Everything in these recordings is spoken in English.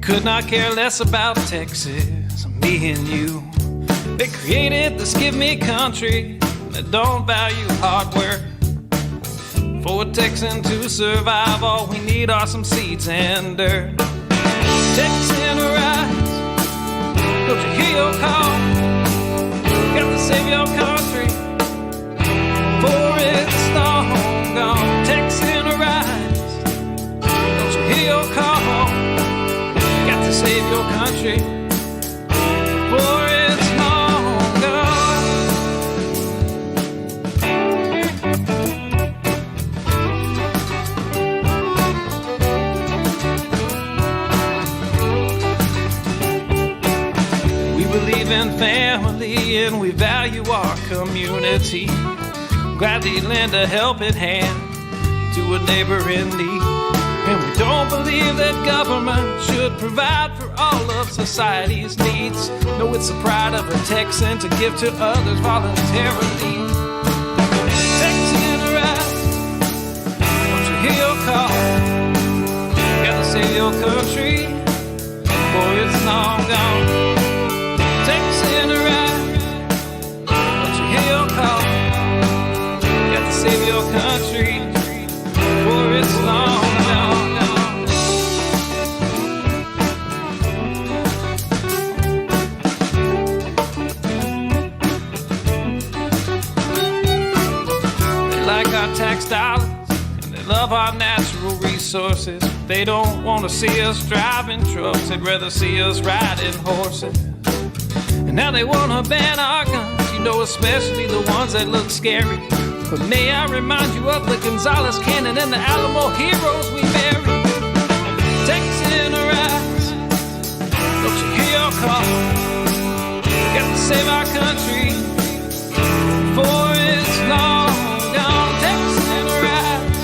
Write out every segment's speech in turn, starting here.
could not care less about Texas, me and you. They created this give me country that don't value hard work. For a Texan to survive, all we need are some seeds and dirt. Texan rise, don't you hear your call? Got to save your country, for it's long gone. Texan rise, don't you hear your call? Got to save your country, for it's long gone. We believe in family and we value our community. Gladly lend a helping hand to a neighbor in need. And we don't believe that government should provide for all of society's needs. No, it's the pride of a Texan to give to others voluntarily. Texan rise, don't you hear your call? Gotta save your country, for it's long gone. Texan rise, don't you hear your call? Gotta save your country, for it's long gone. Tax dollars, and they love our natural resources. They don't want to see us driving trucks, they'd rather see us riding horses. And now they want to ban our guns, you know, especially the ones that look scary. But may I remind you of the Gonzales Cannon and the Alamo heroes we buried. Texan rise, don't you hear your call? Got to save our country, for it's long gone. Texan rise,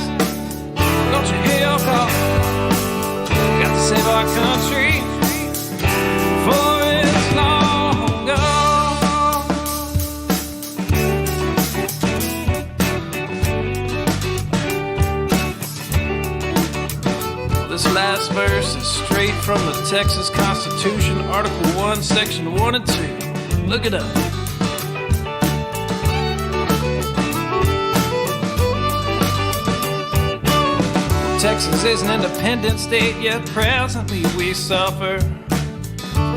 don't you hear your call? Got to save our country, for it's long gone. This last verse is straight from the Texas Constitution, Article 1, Section 1 and 2. Look it up. Texas is an independent state, yet presently we suffer.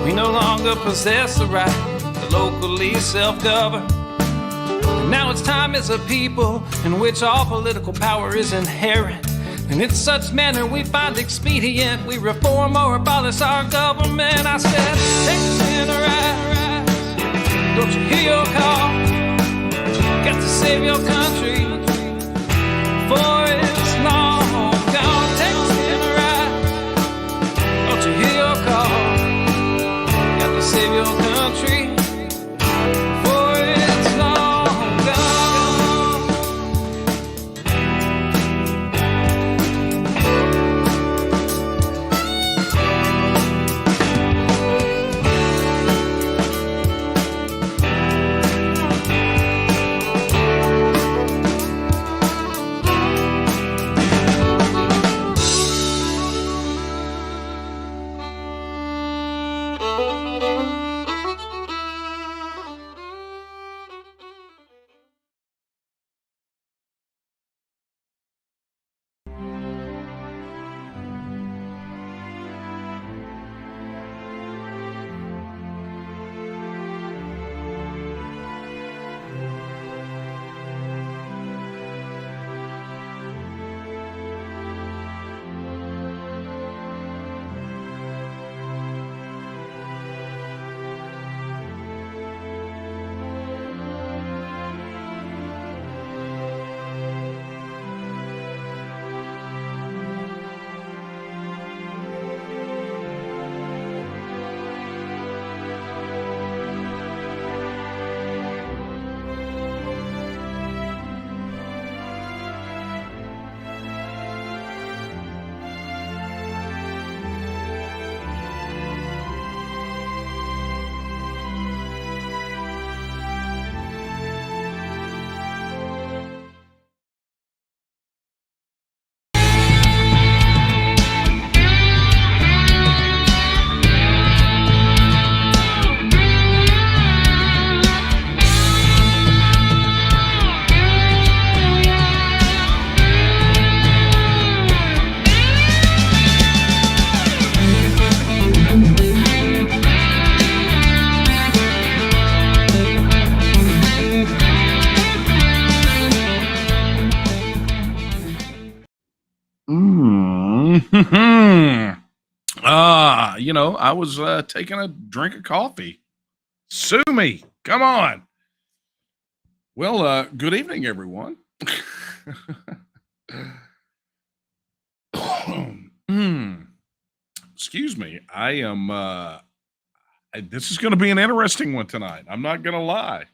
We no longer possess the right to locally self-govern. And now it's time as a people in which all political power is inherent. And in such manner we find expedient, we reform or abolish our government. I said, Texan rise, don't you hear your call? Got to save your country, for it's long gone. Texan rise, don't you hear your call? Got to save your country, for it's long gone. I was taking a drink of coffee. Sue me. Come on. Well, good evening, everyone. Excuse me. I am this is going to be an interesting one tonight. I'm not going to lie.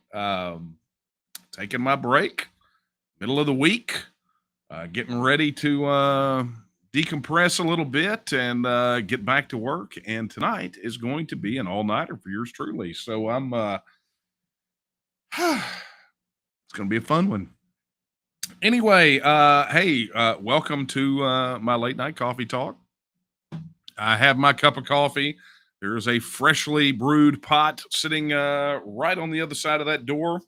Taking my break, middle of the week, getting ready to decompress a little bit and get back to work. And tonight is going to be an all-nighter for yours truly. So I'm it's going to be a fun one. Anyway, hey, welcome to my late night coffee talk. I have my cup of coffee. There's a freshly brewed pot sitting right on the other side of that door.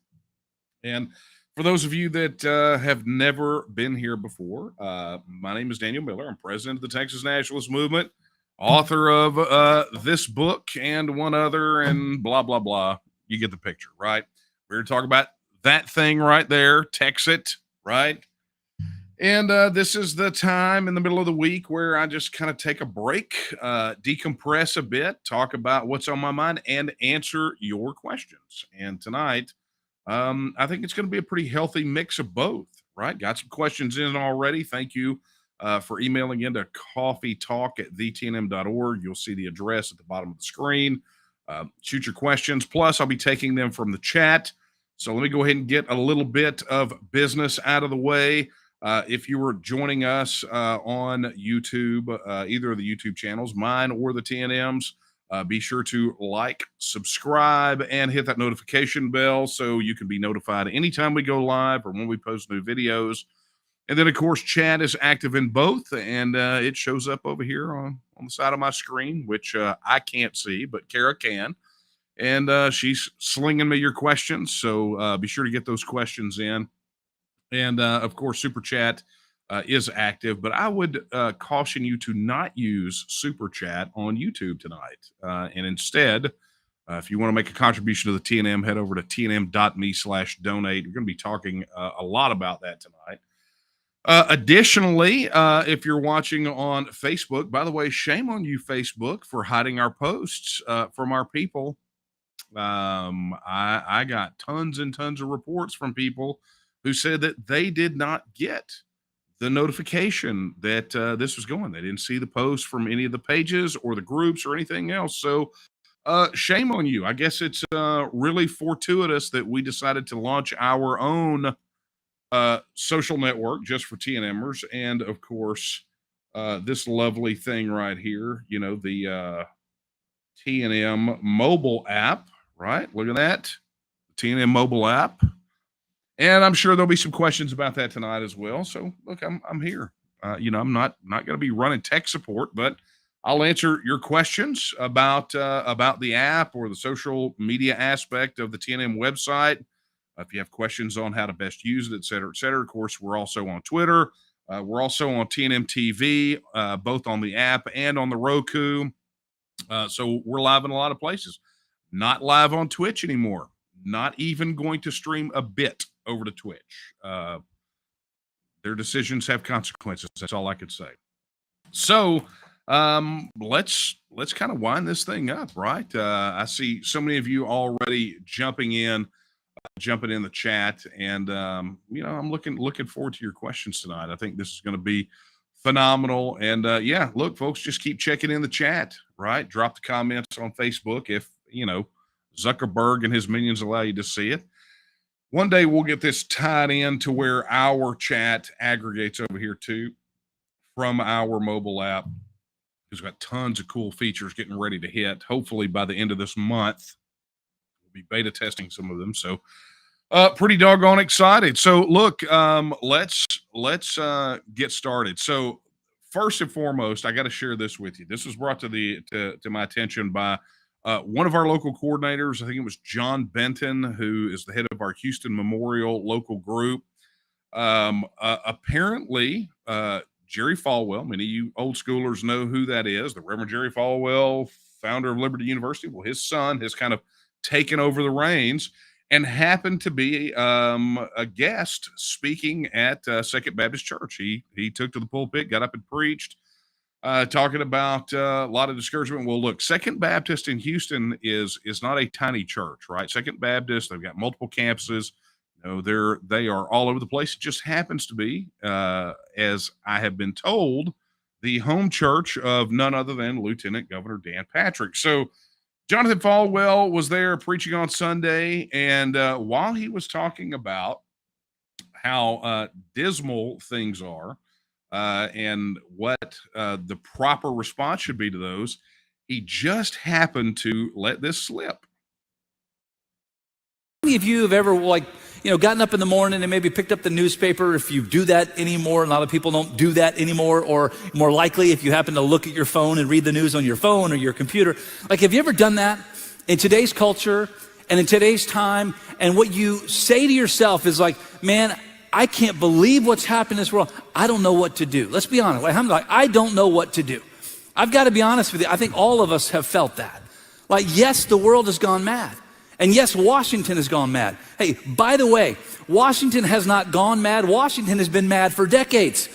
And for those of you that have never been here before, my name is Daniel Miller. I'm president of the Texas Nationalist movement, author of this book and one other, and blah, blah, blah. You get the picture, right? We're going to talk about that thing right there, TEXIT, right? And this is the time in the middle of the week where I just kind of take a break, decompress a bit, talk about what's on my mind, and answer your questions. And tonight, I think it's going to be a pretty healthy mix of both, right? Got some questions in already. Thank you for emailing into coffeetalk@vtnm.org. You'll see the address at the bottom of the screen. Shoot your questions. Plus, I'll be taking them from the chat. So let me go ahead and get a little bit of business out of the way. If you were joining us on YouTube, either of the YouTube channels, mine or the TNM's, be sure to like, subscribe, and hit that notification bell so you can be notified anytime we go live or when we post new videos. And then, of course, chat is active in both, and it shows up over here on the side of my screen, which I can't see, but Kara can. And she's slinging me your questions, so be sure to get those questions in. And, of course, Super Chat is active, but I would caution you to not use Super Chat on YouTube tonight. And instead, if you want to make a contribution to the TNM, head over to tnm.me/donate. We're going to be talking a lot about that tonight. Additionally, if you're watching on Facebook, by the way, shame on you, Facebook, for hiding our posts from our people. I got tons and tons of reports from people who said that they did not get the notification that this was going. They didn't see the post from any of the pages or the groups or anything else. So shame on you. I guess it's really fortuitous that we decided to launch our own social network just for TNMers. And of course, this lovely thing right here, the TNM mobile app, right? Look at that. TNM mobile app. And I'm sure there'll be some questions about that tonight as well. So look, I'm here. I'm not going to be running tech support, but I'll answer your questions about the app or the social media aspect of the TNM website. If you have questions on how to best use it, et cetera, et cetera. Of course, we're also on Twitter. We're also on TNM TV, both on the app and on the Roku. So we're live in a lot of places. Not live on Twitch anymore. Not even going to stream a bit over to Twitch. Their decisions have consequences. That's all I could say. So let's kind of wind this thing up, right? I see so many of you already jumping in the chat, and I'm looking forward to your questions tonight. I think this is going to be phenomenal. And yeah, look, folks, just keep checking in the chat, right? Drop the comments on Facebook if Zuckerberg and his minions allow you to see it. One day we'll get this tied in to where our chat aggregates over here too from our mobile app. It's got tons of cool features getting ready to hit. Hopefully by the end of this month, we'll be beta testing some of them. So pretty doggone excited. So look, let's get started. So first and foremost, I got to share this with you. This was brought to my attention by one of our local coordinators. I think it was John Benton, who is the head of our Houston Memorial local group. Apparently, Jerry Falwell, many of you old schoolers know who that is, the Reverend Jerry Falwell, founder of Liberty University. Well, his son has kind of taken over the reins and happened to be a guest speaking at Second Baptist Church. He took to the pulpit, got up and preached. talking about a lot of discouragement. Well, look, Second Baptist in Houston is not a tiny church, right? Second Baptist, they've got multiple campuses. They are all over the place. It just happens to be, as I have been told, the home church of none other than Lieutenant Governor Dan Patrick. So Jonathan Falwell was there preaching on Sunday, and while he was talking about how dismal things are, and what the proper response should be to those, he just happened to let this slip. How many of you have ever, gotten up in the morning and maybe picked up the newspaper? If you do that anymore, a lot of people don't do that anymore, or more likely, if you happen to look at your phone and read the news on your phone or your computer. Have you ever done that in today's culture and in today's time? And what you say to yourself is man, I can't believe what's happened in this world. I don't know what to do. Let's be honest. I don't know what to do. I've got to be honest with you. I think all of us have felt that. Yes, the world has gone mad. And yes, Washington has gone mad. Hey, by the way, Washington has not gone mad. Washington has been mad for decades.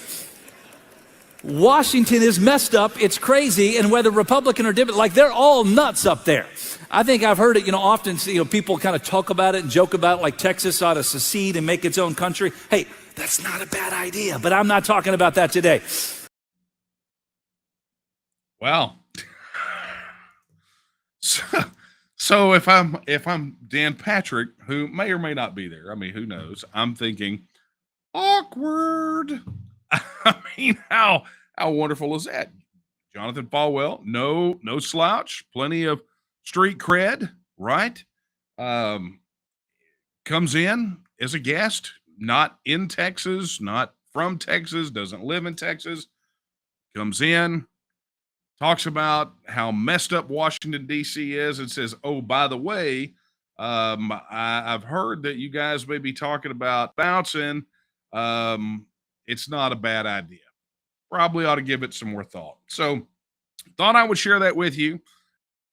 Washington is messed up. It's crazy. And whether Republican or Democrat, they're all nuts up there. I think I've heard it, often, people kind of talk about it and joke about it, Texas ought to secede and make its own country. Hey, that's not a bad idea, but I'm not talking about that today. Well, so if I'm Dan Patrick, who may or may not be there, who knows? I'm thinking, awkward. How wonderful is that? Jonathan Falwell, no slouch, plenty of street cred, right? Comes in as a guest, not in Texas, not from Texas, doesn't live in Texas, comes in, talks about how messed up Washington, D.C. is, and says, oh, by the way, I've heard that you guys may be talking about bouncing. It's not a bad idea. Probably ought to give it some more thought. So thought I would share that with you.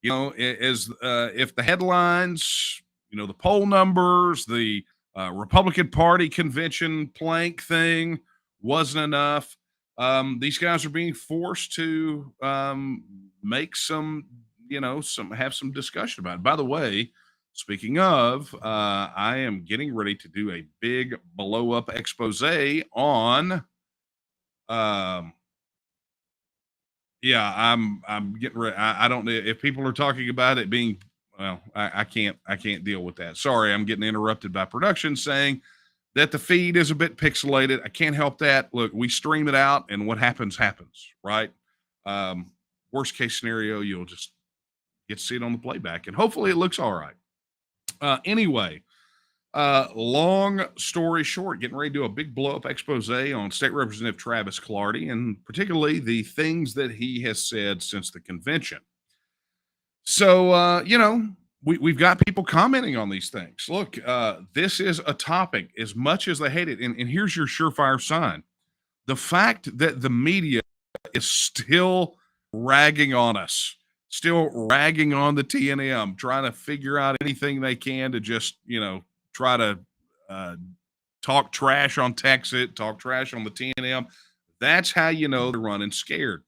As if the headlines, the poll numbers, the Republican Party convention plank thing wasn't enough. These guys are being forced to make have some discussion about it. By the way, speaking of, I am getting ready to do a big blow up expose on. I'm getting ready. I don't know if people are talking about it being. Well, I can't deal with that. Sorry, I'm getting interrupted by production saying that the feed is a bit pixelated. I can't help that. Look, we stream it out, and what happens, right? Worst case scenario, you'll just get to see it on the playback, and hopefully it looks all right. Anyway, long story short, getting ready to do a big blow-up expose on State Representative Travis Clardy, and particularly the things that he has said since the convention. So, we've got people commenting on these things. Look, this is a topic as much as they hate it. And here's your surefire sign. The fact that the media is still ragging on us, still ragging on the TNM, trying to figure out anything they can to just, try to talk trash on TEXIT, talk trash on the TNM. That's how you know they're running scared.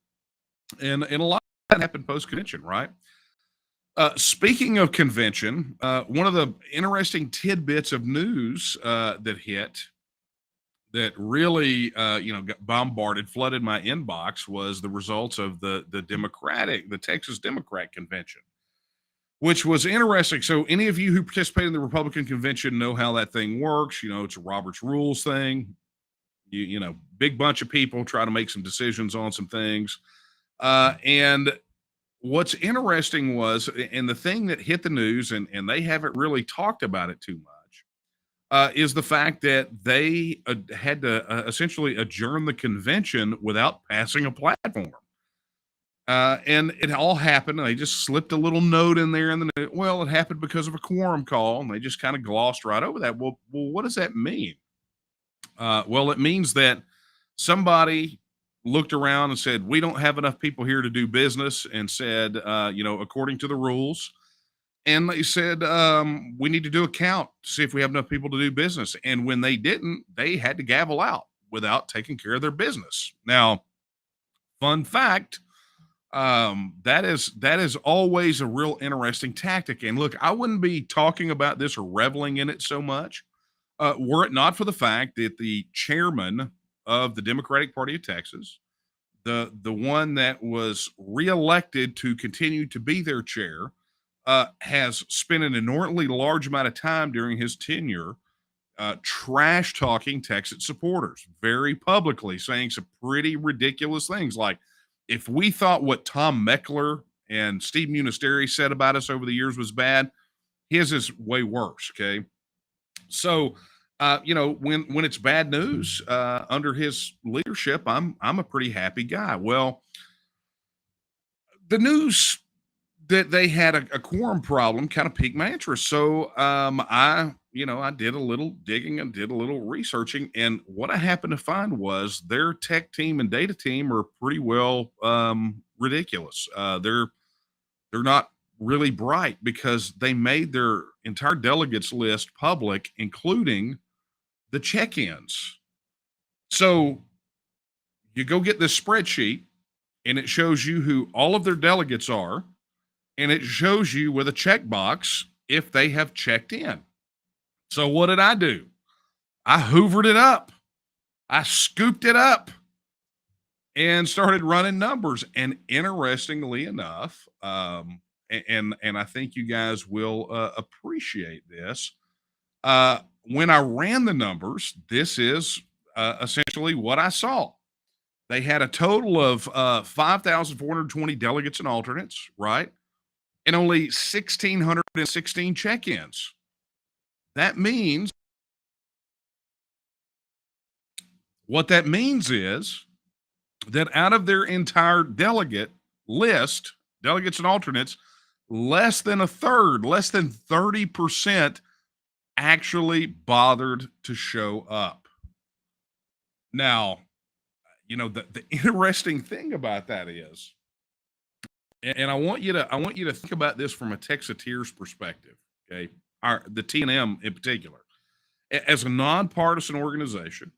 And a lot of that happened post-convention, right? Speaking of convention, one of the interesting tidbits of news that hit that really, got bombarded, flooded my inbox was the results of the Texas Democrat convention, which was interesting. So any of you who participated in the Republican convention know how that thing works. It's a Robert's Rules thing. Big bunch of people try to make some decisions on some things. And what's interesting was, and the thing that hit the news, and they haven't really talked about it too much, is the fact that they had to essentially adjourn the convention without passing a platform. And it all happened. And they just slipped a little note in there. And it happened because of a quorum call. And they just kind of glossed right over that. Well, what does that mean? It means that somebody looked around and said, we don't have enough people here to do business, and said, according to the rules. And they said, we need to do a count to see if we have enough people to do business. And when they didn't, they had to gavel out without taking care of their business. Now, Fun fact, that is always a real interesting tactic. And look, I wouldn't be talking about this or reveling in it so much were it not for the fact that the chairman of the Democratic Party of Texas, the one that was reelected to continue to be their chair, has spent an inordinately large amount of time during his tenure trash talking Texas supporters very publicly, saying some pretty ridiculous things like, if we thought what Tom Meckler and Steve Munisteri said about us over the years was bad, his is way worse. Okay. So, when it's bad news under his leadership, I'm a pretty happy guy. Well, the news that they had a quorum problem kind of piqued my interest. So I did a little digging and did a little researching, and what I happened to find was their tech team and data team are pretty well ridiculous. They're not really bright because they made their entire delegates list public, including the check-ins. So you go get this spreadsheet, and it shows you who all of their delegates are, and it shows you with a checkbox if they have checked in. So what did I do? I hoovered it up. I scooped it up and started running numbers. And interestingly enough, and I think you guys will appreciate this. When I ran the numbers, this is essentially what I saw. They had a total of 5,420 delegates and alternates, right? And only 1,616 check-ins. That means, what that means is that out of their entire delegate list, delegates and alternates, less than a third, less than 30% actually bothered to show up. Now, the interesting thing about that is, and I want you to think about this from a Texiteer's perspective, okay? The TNM in particular. As a nonpartisan organization,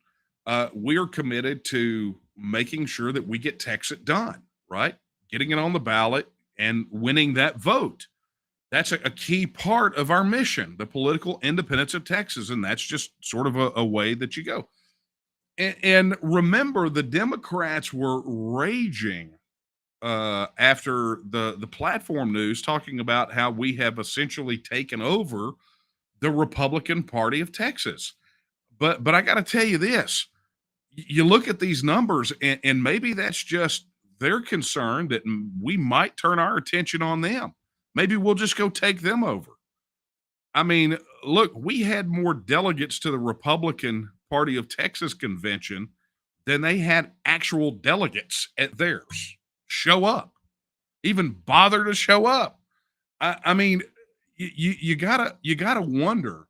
we are committed to making sure that we get TEXIT done, right? Getting it on the ballot and winning that vote. That's a key part of our mission, the political independence of Texas, and that's just sort of a way that you go. And remember, the Democrats were raging after the platform news, talking about how we have essentially taken over the Republican Party of Texas. But I got to tell you this: you look at these numbers, and maybe that's just their concern that we might turn our attention on them. Maybe we'll just go take them over. I mean, look, we had more delegates to the Republican Party of Texas convention than they had actual delegates at theirs show up, even bother to show up. I mean, you gotta wonder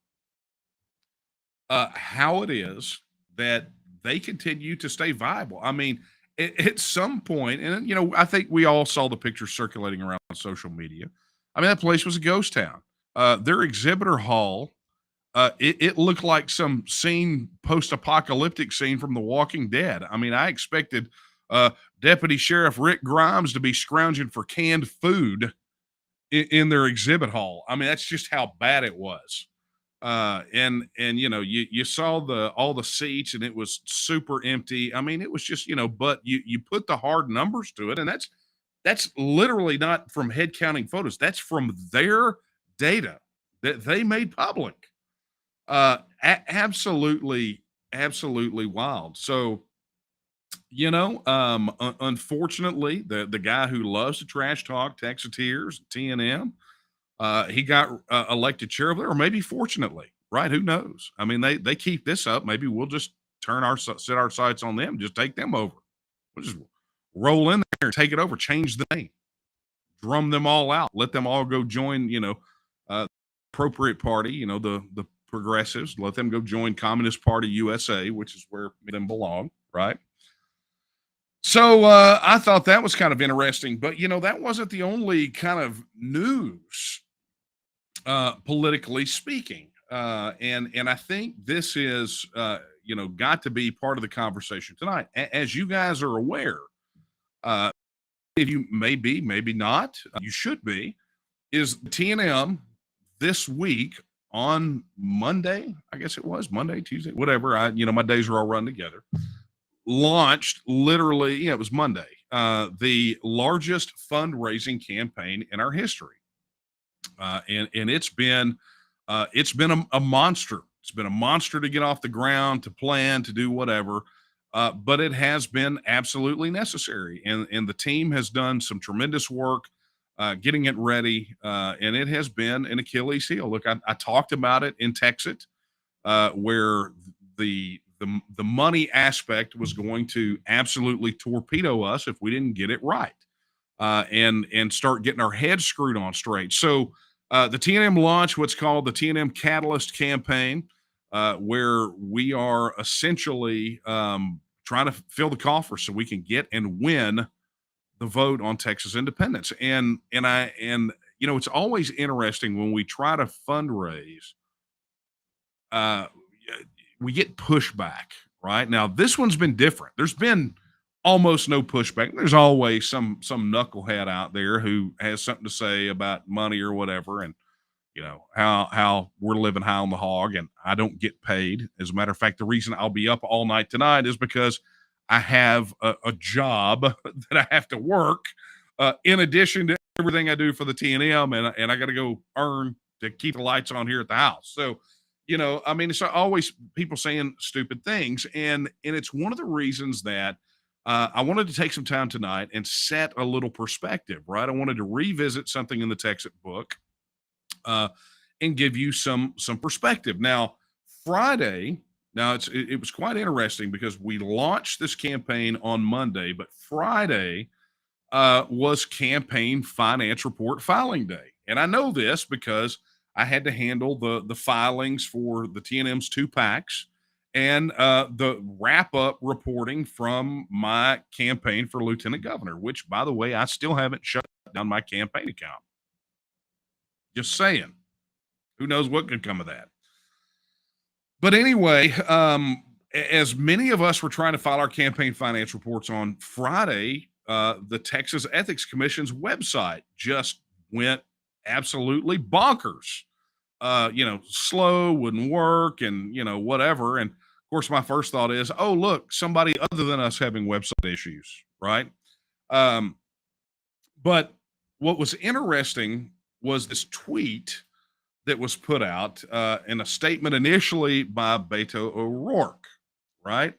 how it is that they continue to stay viable. I mean, at some point, and I think we all saw the pictures circulating around social media. I mean, that place was a ghost town. Their exhibitor hall, it looked like some post-apocalyptic scene from The Walking Dead. I mean, I expected Deputy Sheriff Rick Grimes to be scrounging for canned food in their exhibit hall. I mean, that's just how bad it was. And you saw all the seats, and it was super empty. I mean, it was just, but you put the hard numbers to it, and that's literally not from head counting photos. That's from their data that they made public. Absolutely wild. So, unfortunately, the guy who loves to trash talk Texiteers, TNM, he got elected chair over there, or maybe fortunately, right? Who knows? I mean, they keep this up. Maybe we'll just set our sights on them, just take them over. We'll just roll in there, take it over, change the name, drum them all out, let them all go join, appropriate party, the progressives, let them go join Communist Party USA, which is where them belong, right? So I thought that was kind of interesting, but that wasn't the only kind of news, politically speaking. And I think this is, got to be part of the conversation tonight. As you guys are aware, If you may be, maybe not, you should be, is T&M this week on Monday, I guess it was Monday, Tuesday, whatever. My days are all run together. Launched literally, it was Monday, the largest fundraising campaign in our history. And it's been a monster. It's been a monster to get off the ground, to plan, to do whatever. But it has been absolutely necessary. And the team has done some tremendous work getting it ready. And it has been an Achilles heel. Look, I talked about it in TEXIT, where the money aspect was going to absolutely torpedo us if we didn't get it right, and start getting our heads screwed on straight. So the T&M launched what's called the T&M Catalyst campaign, where we are essentially trying to fill the coffers so we can get and win the vote on Texas independence. And it's always interesting when we try to fundraise. We get pushback, right? Now, this one's been different. There's been almost no pushback. There's always some knucklehead out there who has something to say about money or whatever, and how we're living high on the hog, and I don't get paid. As a matter of fact, the reason I'll be up all night tonight is because I have a job that I have to work in addition to everything I do for the T&M, and I got to go earn to keep the lights on here at the house. So, it's always people saying stupid things, and it's one of the reasons that I wanted to take some time tonight and set a little perspective, right? I wanted to revisit something in the TEXIT book, and give you some perspective. Now, Friday, it was quite interesting because we launched this campaign on Monday, but Friday was campaign finance report filing day. And I know this because I had to handle the filings for the T&M's 2 PACs and the wrap-up reporting from my campaign for lieutenant governor, which, by the way, I still haven't shut down my campaign account. Just saying. Who knows what could come of that? But anyway, as many of us were trying to file our campaign finance reports on Friday, the Texas Ethics Commission's website just went absolutely bonkers. Slow, wouldn't work, and whatever. And of course, my first thought is, oh, look, somebody other than us having website issues, right? But what was interesting was this tweet that was put out in a statement initially by Beto O'Rourke, right?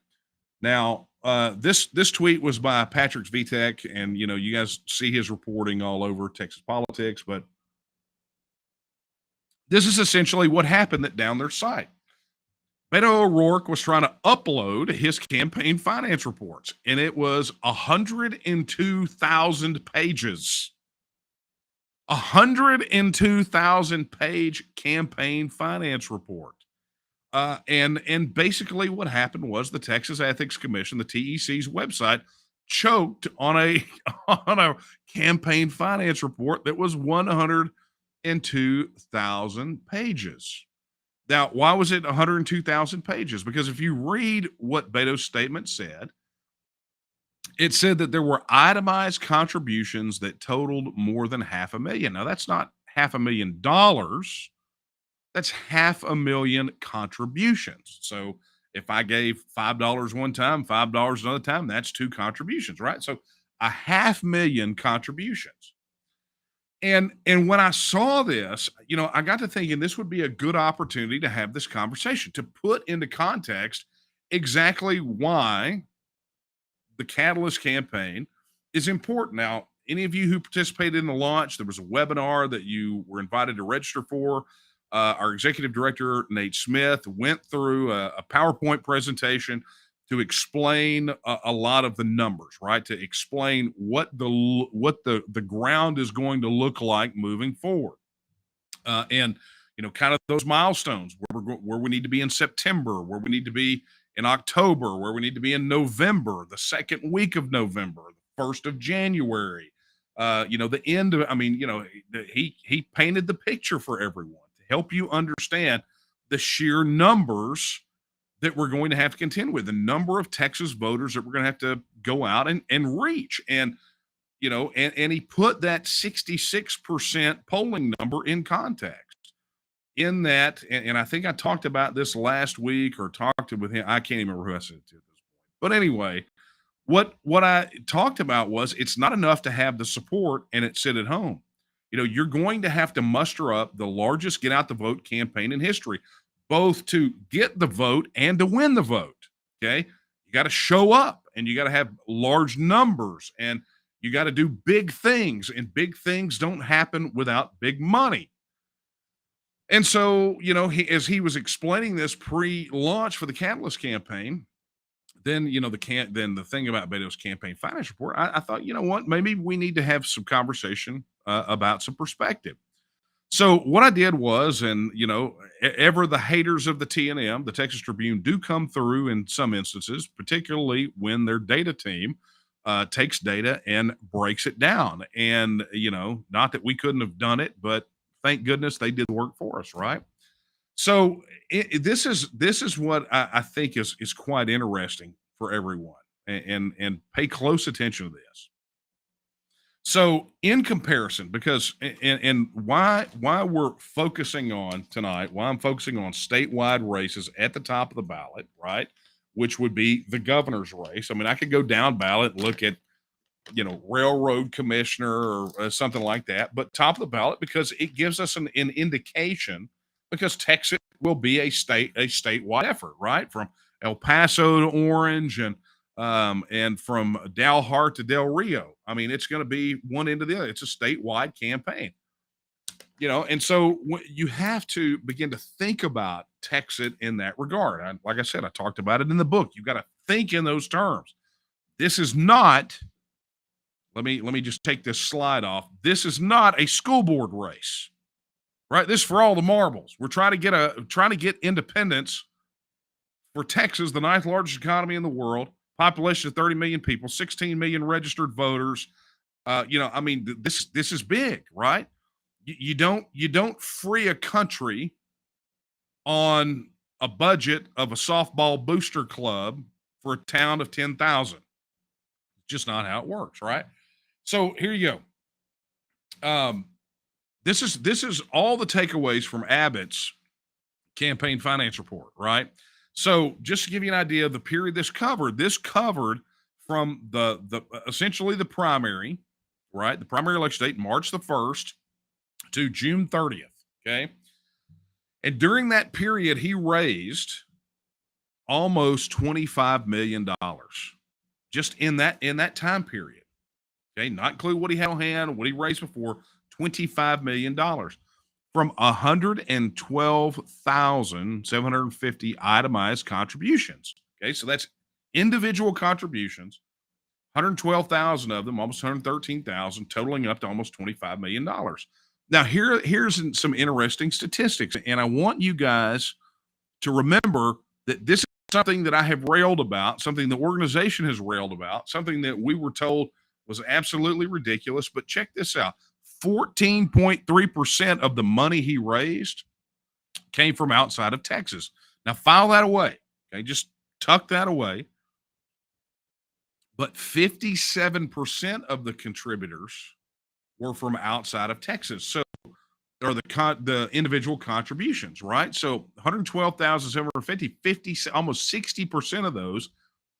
Now, this tweet was by Patrick Vitek, and you guys see his reporting all over Texas politics, but this is essentially what happened down their site. Beto O'Rourke was trying to upload his campaign finance reports, and it was 102,000 pages. 102,000 page campaign finance report. And basically what happened was the Texas Ethics Commission, the TEC's website, choked on a campaign finance report that was 102,000 pages. Now, why was it 102,000 pages? Because if you read what Beto's statement said, it said that there were itemized contributions that totaled more than $500,000. Now, that's not $500,000. That's 500,000 contributions. So if I gave $5 one time, $5 another time, that's 2 contributions, right? So 500,000 contributions. And when I saw this, I got to thinking this would be a good opportunity to have this conversation, to put into context exactly why the Catalyst campaign is important. Now, any of you who participated in the launch, there was a webinar that you were invited to register for. Our executive director, Nate Smith, went through a PowerPoint presentation to explain a lot of the numbers, right? To explain what the ground is going to look like moving forward. And kind of those milestones where we need to be in September, where we need to be in October, where we need to be in November, the second week of November, the 1st of January, the end of, he painted the picture for everyone to help you understand the sheer numbers that we're going to have to contend with, the number of Texas voters that we're going to have to go out and reach. And, and he put that 66% polling number in context. In that, and I think I talked about this last week or talked with him. I can't even remember who I said it to at this point. But anyway, what I talked about was it's not enough to have the support and it sit at home. You're going to have to muster up the largest get out the vote campaign in history, both to get the vote and to win the vote. Okay. You got to show up and you got to have large numbers and you got to do big things, and big things don't happen without big money. And so, as he was explaining this pre-launch for the Catalyst campaign, then, then the thing about Beto's campaign finance report, I thought, what, maybe we need to have some conversation about some perspective. So what I did was, and, ever the haters of the TNM, the Texas Tribune, do come through in some instances, particularly when their data team takes data and breaks it down. And, not that we couldn't have done it, but thank goodness they did the work for us, right? So this is what I think is quite interesting for everyone, and pay close attention to this. So in comparison, because and why we're focusing on tonight, why I'm focusing on statewide races at the top of the ballot, right? Which would be the governor's race. I mean, I could go down ballot and look at railroad commissioner or something like that, but top of the ballot, because it gives us an indication, because Texas will be a statewide effort, right? From El Paso to Orange and from Dalhart to Del Rio. I mean, it's going to be one end to the other. It's a statewide campaign, and so you have to begin to think about TEXIT in that regard. Like I said, I talked about it in the book. You've got to think in those terms. This is not, let me just take this slide off. This is not a school board race, right? This is for all the marbles. We're trying to get independence for Texas, the 9th largest economy in the world, population of 30 million people, 16 million registered voters. I mean, this is big, right? You don't free a country on a budget of a softball booster club for a town of 10,000. Just not how it works, right? So here you go. This is all the takeaways from Abbott's campaign finance report, right? So just to give you an idea of the period this covered from the essentially the primary, right? The primary election date, March the 1st to June 30th. Okay. And during that period, he raised almost $25 million just in that time period. Okay. Not include what he had on hand, what he raised before, $25 million from 112,750 itemized contributions. Okay. So that's individual contributions, 112,000 of them, almost 113,000, totaling up to almost $25 million. Now, here's some interesting statistics, and I want you guys to remember that this is something that I have railed about, something the organization has railed about, something that we were told was absolutely ridiculous. But check this out. 14.3% of the money he raised came from outside of Texas. Now, file that away. Okay, just tuck that away. But 57% of the contributors were from outside of Texas. So, or the individual contributions, right? So 112,750, almost 60% of those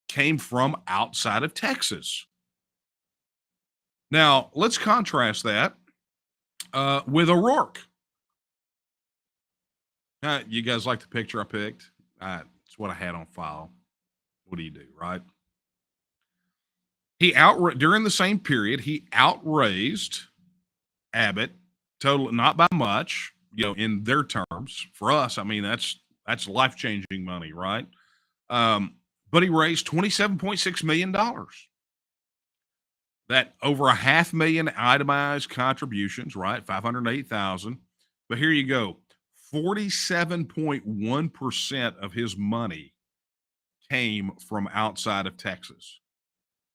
came from outside of Texas. Now, let's contrast that with O'Rourke. You guys like the picture I picked? It's what I had on file. What do you do, right? During the same period, he outraised Abbott, total, not by much, in their terms. For us, I mean, that's life-changing money, right? But he raised $27.6 million. That over 500,000 itemized contributions, right? 508,000. But here you go. 47.1% of his money came from outside of Texas.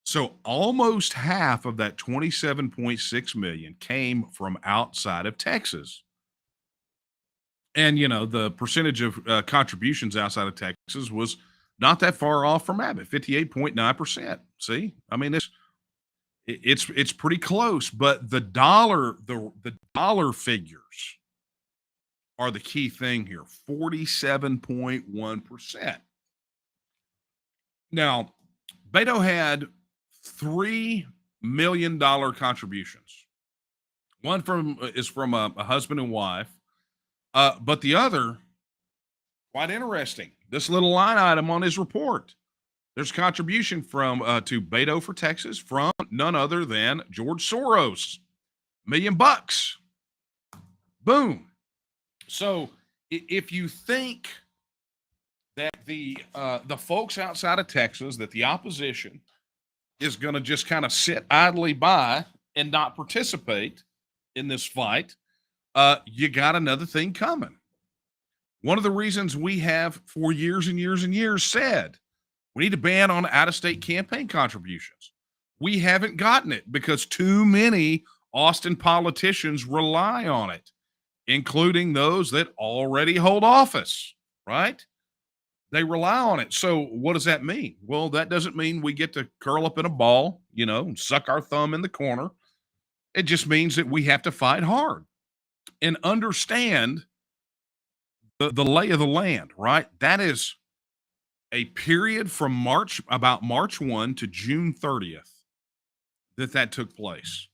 So almost half of that 27.6 million came from outside of Texas. And, the percentage of contributions outside of Texas was not that far off from Abbott, 58.9%. See, I mean, it's pretty close, but the dollar figures are the key thing here, 47.1%. Now, Beto had $3 million contributions. One is from a husband and wife, but the other, quite interesting. This little line item on his report, there's a contribution from to Beto for Texas from none other than George Soros, $1 million. Boom. So if you think that the folks outside of Texas, that the opposition is going to just kind of sit idly by and not participate in this fight, you got another thing coming. One of the reasons we have for years and years and years said we need to ban on out-of-state campaign contributions. We haven't gotten it because too many Austin politicians rely on it, including those that already hold office, right? They rely on it. So what does that mean? Well, that doesn't mean we get to curl up in a ball, and suck our thumb in the corner. It just means that we have to fight hard and understand the lay of the land, right? That is a period from about March 1 to June 30th that took place.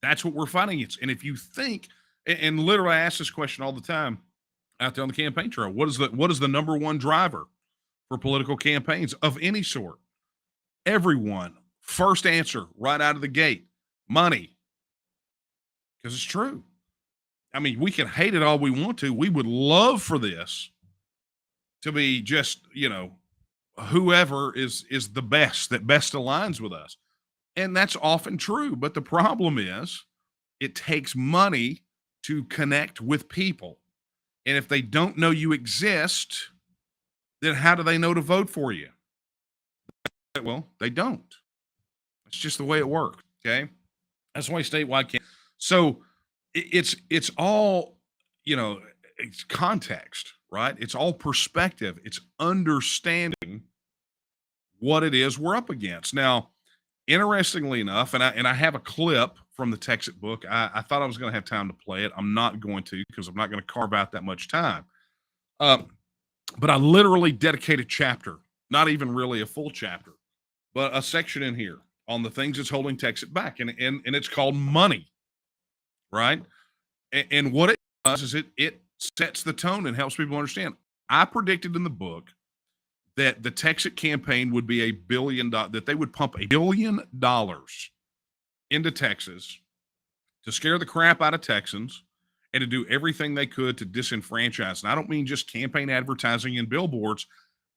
That's what we're fighting against. And if you think, and literally I ask this question all the time out there on the campaign trail, what is the number one driver for political campaigns of any sort? Everyone, first answer right out of the gate, money. Because it's true. I mean, we can hate it all we want to. We would love for this to be just, whoever is the best, that best aligns with us. And that's often true. But the problem is it takes money to connect with people. And if they don't know you exist, then how do they know to vote for you? Well, they don't. It's just the way it works. Okay. That's why statewide can't. So it's all, it's context, right? It's all perspective. It's understanding what it is we're up against. Now, interestingly enough, and I have a clip from the TEXIT book. I thought I was going to have time to play it. I'm not going to because I'm not going to carve out that much time. But I literally dedicate a chapter, not even really a full chapter, but a section in here on the things that's holding TEXIT back. And it's called money, right? And what it does is it sets the tone and helps people understand. I predicted in the book that the TEXIT campaign would be $1 billion, that they would pump $1 billion into Texas to scare the crap out of Texans and to do everything they could to disenfranchise. And I don't mean just campaign advertising and billboards.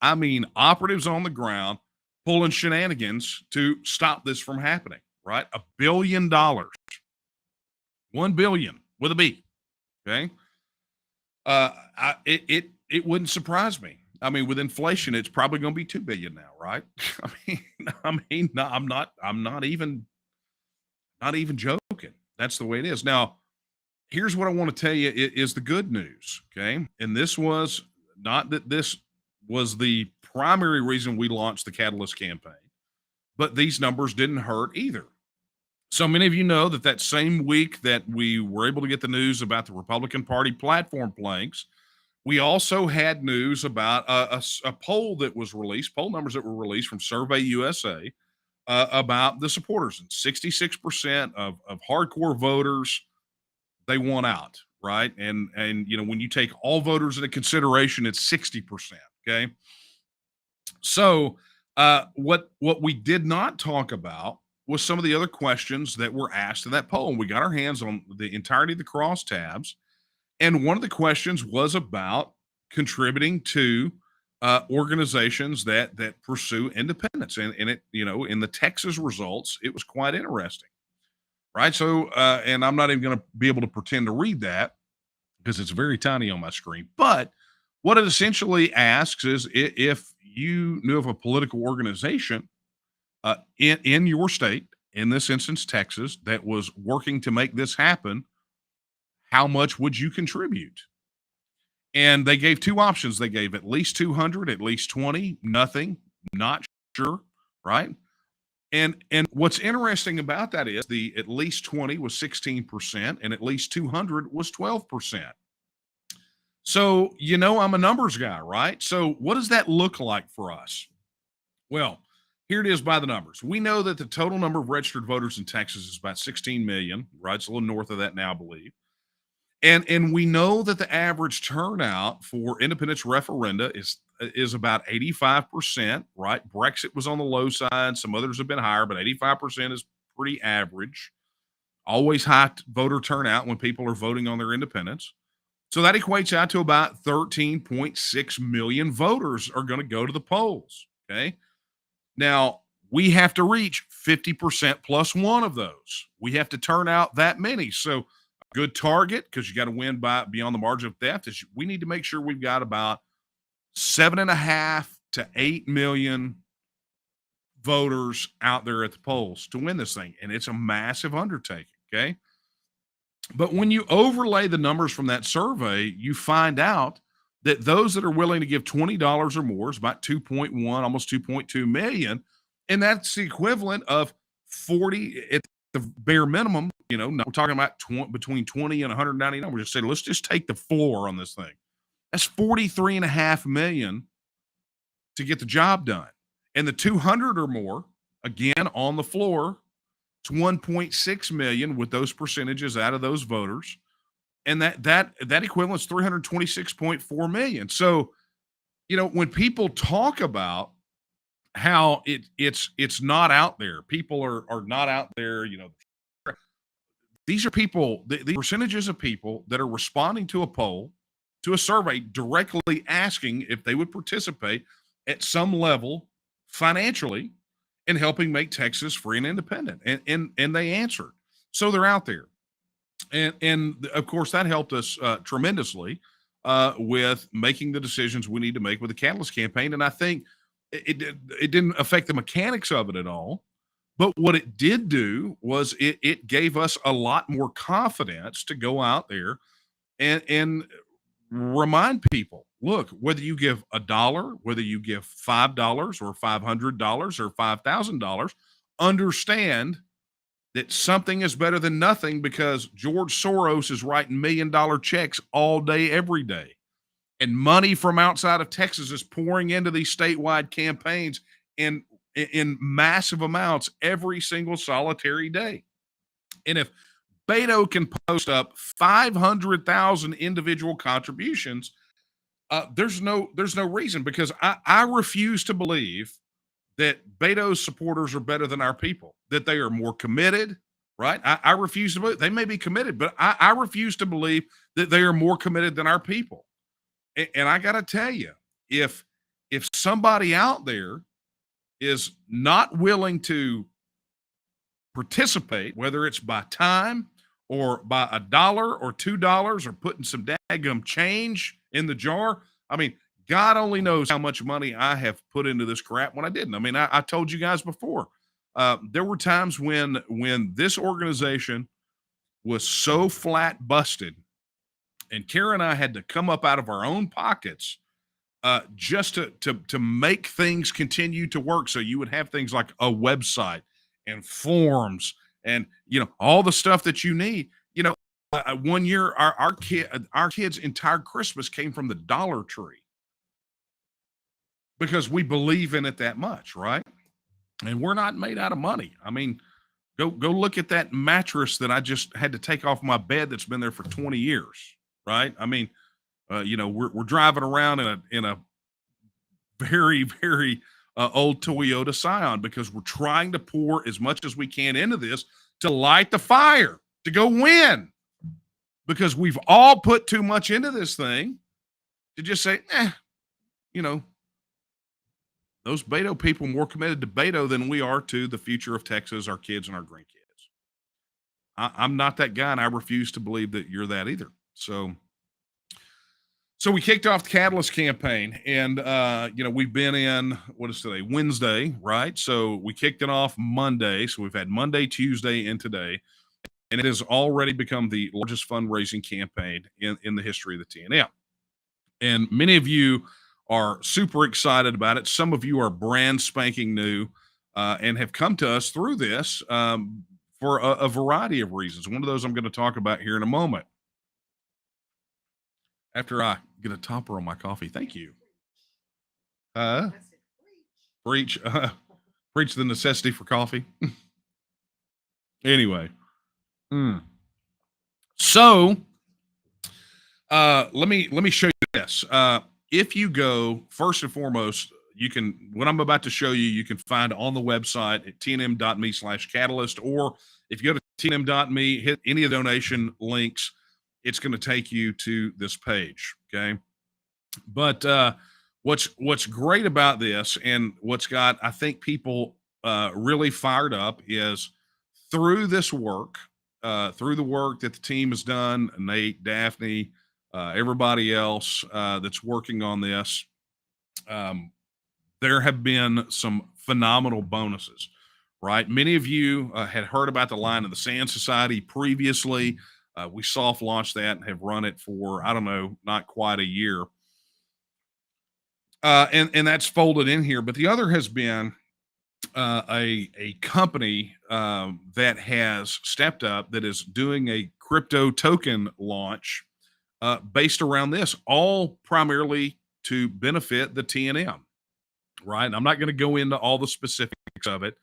I mean operatives on the ground pulling shenanigans to stop this from happening, right? $1 billion. 1 billion with a B. Okay. It wouldn't surprise me. I mean, with inflation, it's probably going to be 2 billion now, right? I'm not even joking. That's the way it is. Now, here's what I want to tell you is the good news. Okay. And this was not that this was the primary reason we launched the Catalyst campaign, but these numbers didn't hurt either. So many of you know that same week that we were able to get the news about the Republican Party platform planks, we also had news about a poll that was released, poll numbers that were released from Survey USA about the supporters. And 66% of hardcore voters, they want out, right? And when you take all voters into consideration, it's 60%, okay? So what we did not talk about was some of the other questions that were asked in that poll. And we got our hands on the entirety of the crosstabs. And one of the questions was about contributing to organizations that pursue independence. And it, in the Texas results, it was quite interesting, right? So, and I'm not even going to be able to pretend to read that because it's very tiny on my screen. But what it essentially asks is if you knew of a political organization in your state, in this instance, Texas, that was working to make this happen, how much would you contribute? And they gave two options. They gave at least 200, at least 20, nothing, not sure, right? And what's interesting about that is the at least 20 was 16% and at least 200 was 12%. So, I'm a numbers guy, right? So what does that look like for us? Well, here it is by the numbers. We know that the total number of registered voters in Texas is about 16 million, right? It's a little north of that now, I believe. And we know that the average turnout for independence referenda is about 85%, right? Brexit was on the low side. Some others have been higher, but 85% is pretty average. Always high voter turnout when people are voting on their independence. So that equates out to about 13.6 million voters are going to go to the polls, okay? Now, we have to reach 50% plus one of those. We have to turn out that many. So good target, because you got to win by beyond the margin of theft, is we need to make sure we've got about 7.5 to 8 million voters out there at the polls to win this thing. And it's a massive undertaking. Okay. But when you overlay the numbers from that survey, you find out that those that are willing to give $20 or more is about 2.1, almost 2.2 million. And that's the equivalent of 40 at the bare minimum. We're talking about between 20 and 199. We're just saying, let's just take the floor on this thing. That's 43.5 million to get the job done. And the 200 or more, again, on the floor, it's 1.6 million with those percentages out of those voters. And that equivalent is 326.4 million. So, when people talk about how it's not out there, people are not out there, these are people, the percentages of people that are responding to a poll, to a survey, directly asking if they would participate at some level financially in helping make Texas free and independent. And they answered. So they're out there. And of course, that helped us tremendously with making the decisions we need to make with the Catalyst campaign. And I think it didn't affect the mechanics of it at all. But what it did do was it gave us a lot more confidence to go out there and remind people, look, whether you give $1, whether you give $5 or $500 or $5,000, understand that something is better than nothing, because George Soros is writing $1 million checks all day, every day. And money from outside of Texas is pouring into these statewide campaigns in massive amounts every single solitary day. And if Beto can post up 500,000 individual contributions, there's no reason, because I refuse to believe that Beto's supporters are better than our people, that they are more committed, right? I refuse to believe. They may be committed, but I refuse to believe that they are more committed than our people. And I got to tell you, if somebody out there is not willing to participate, whether it's by time or by $1 or $2 or putting some daggum change in the jar, I mean, God only knows how much money I have put into this crap when I didn't. I mean, I told you guys before, there were times when this organization was so flat busted, and Kara and I had to come up out of our own pockets just to make things continue to work. So you would have things like a website and forms and, all the stuff that you need. One year our kids' entire Christmas came from the Dollar Tree, because we believe in it that much, right? And we're not made out of money. I mean, go look at that mattress that I just had to take off my bed that's been there for 20 years, right? I mean, we're driving around in a very, very old Toyota Scion, because we're trying to pour as much as we can into this to light the fire, to go win, because we've all put too much into this thing to just say, those Beto people are more committed to Beto than we are to the future of Texas, our kids and our grandkids. I'm not that guy, and I refuse to believe that you're that either. So we kicked off the Catalyst campaign, and, we've been in, what is today? Wednesday, right? So we kicked it off Monday. So we've had Monday, Tuesday, and today, and it has already become the largest fundraising campaign in the history of the TNM. And many of you are super excited about it. Some of you are brand spanking new and have come to us through this for a variety of reasons. One of those I'm going to talk about here in a moment. After I get a topper on my coffee. Thank you. Preach the necessity for coffee. Anyway. So let me show you this. If you go, first and foremost, you can, what I'm about to show you, you can find on the website at tnm.me/catalyst, or if you go to tnm.me, hit any of the donation links, it's going to take you to this page. Okay. But what's great about this, and what's got, I think, people really fired up, is through this work, through the work that the team has done, Nate, Daphne, everybody else that's working on this, there have been some phenomenal bonuses, right? Many of you had heard about the Line in the Sand Society previously. We soft launched that and have run it for, I don't know, not quite a year. And that's folded in here. But the other has been a company that has stepped up, that is doing a crypto token launch based around this, all primarily to benefit the TNM, right? And I'm not going to go into all the specifics of it,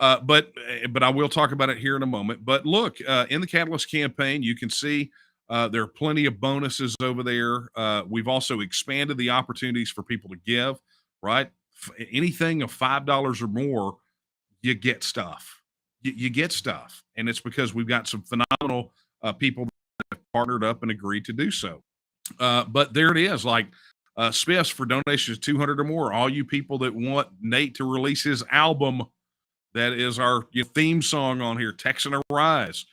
but I will talk about it here in a moment. But look, in the Catalyst campaign, you can see there are plenty of bonuses over there. We've also expanded the opportunities for people to give, right? Anything of $5 or more, you get stuff. You get stuff. And it's because we've got some phenomenal people that have partnered up and agreed to do so. But there it is, like Spiffs for donations 200 or more. All you people that want Nate to release his album, that is our theme song on here, Texan Arise.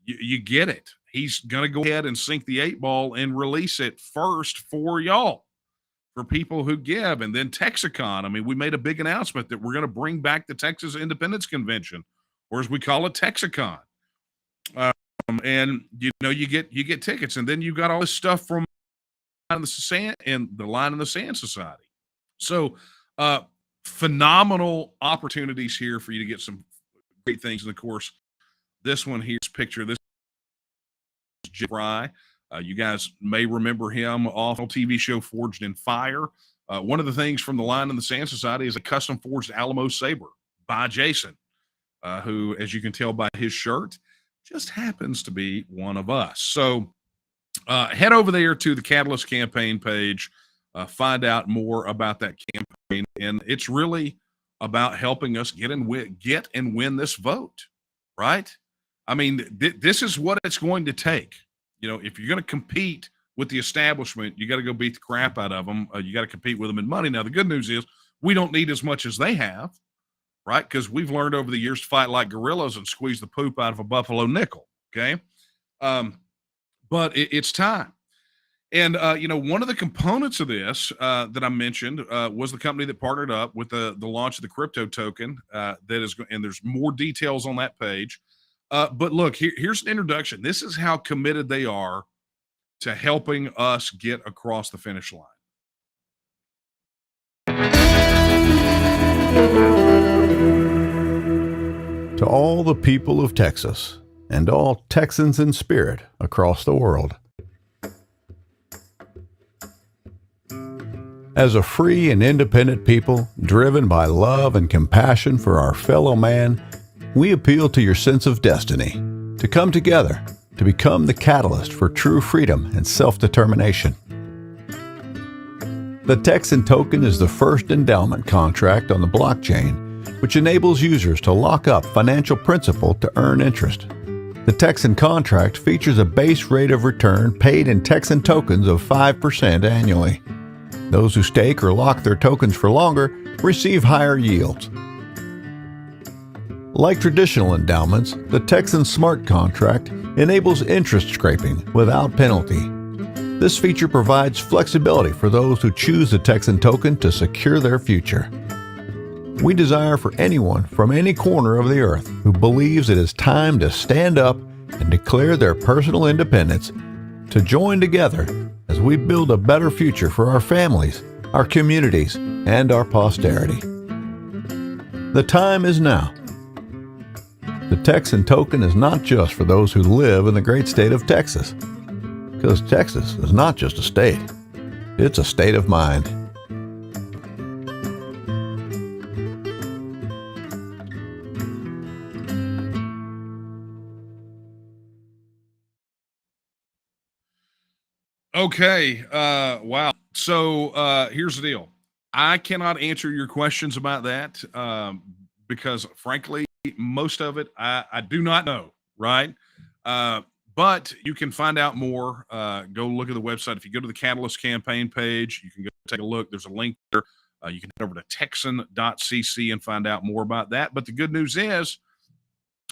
You get it. He's going to go ahead and sink the 8 ball and release it first for y'all, for people who give. And then Texicon. I mean, we made a big announcement that we're going to bring back the Texas Independence Convention, or as we call it, Texicon. And you get tickets, and then you got all this stuff from the Line in the Sand Society. So phenomenal opportunities here for you to get some great things. And of course, this one here's picture. This is Jim Fry. You guys may remember him off the TV show Forged in Fire. One of the things from the Line in the Sand Society is a custom forged Alamo saber by Jason, who, as you can tell by his shirt, just happens to be one of us. So head over there to the Catalyst campaign page, find out more about that campaign. And it's really about helping us get and win this vote, right? I mean, this is what it's going to take. If you're going to compete with the establishment, you got to go beat the crap out of them. You got to compete with them in money. Now, the good news is we don't need as much as they have, right? Because we've learned over the years to fight like gorillas and squeeze the poop out of a buffalo nickel, okay? But it's time. And, one of the components of this that I mentioned was the company that partnered up with the launch of the crypto token and there's more details on that page. But look, here's an introduction. This is how committed they are to helping us get across the finish line. To all the people of Texas and all Texans in spirit across the world. As a free and independent people, driven by love and compassion for our fellow man, we appeal to your sense of destiny, to come together, to become the catalyst for true freedom and self-determination. The Texan token is the first endowment contract on the blockchain, which enables users to lock up financial principal to earn interest. The Texan contract features a base rate of return paid in Texan tokens of 5% annually. Those who stake or lock their tokens for longer receive higher yields. Like traditional endowments, the Texan Smart Contract enables interest scraping without penalty. This feature provides flexibility for those who choose the Texan token to secure their future. We desire for anyone from any corner of the earth who believes it is time to stand up and declare their personal independence to join together as we build a better future for our families, our communities, and our posterity. The time is now. The Texan token is not just for those who live in the great state of Texas, because Texas is not just a state, it's a state of mind. Okay. Wow. So here's the deal. I cannot answer your questions about that because, frankly, most of it I do not know. Right. But you can find out more. Go look at the website. If you go to the Catalyst campaign page, you can go take a look. There's a link there. You can head over to texan.cc and find out more about that. But the good news is,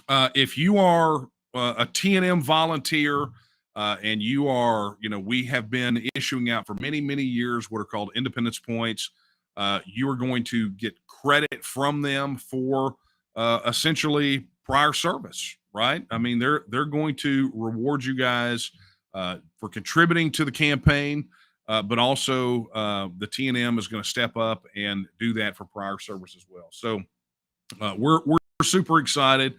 if you are a T&M volunteer, and you are, we have been issuing out for many, many years what are called independence points. You are going to get credit from them for essentially prior service, right? I mean, they're going to reward you guys for contributing to the campaign, but also the T&M is going to step up and do that for prior service as well. So we're super excited.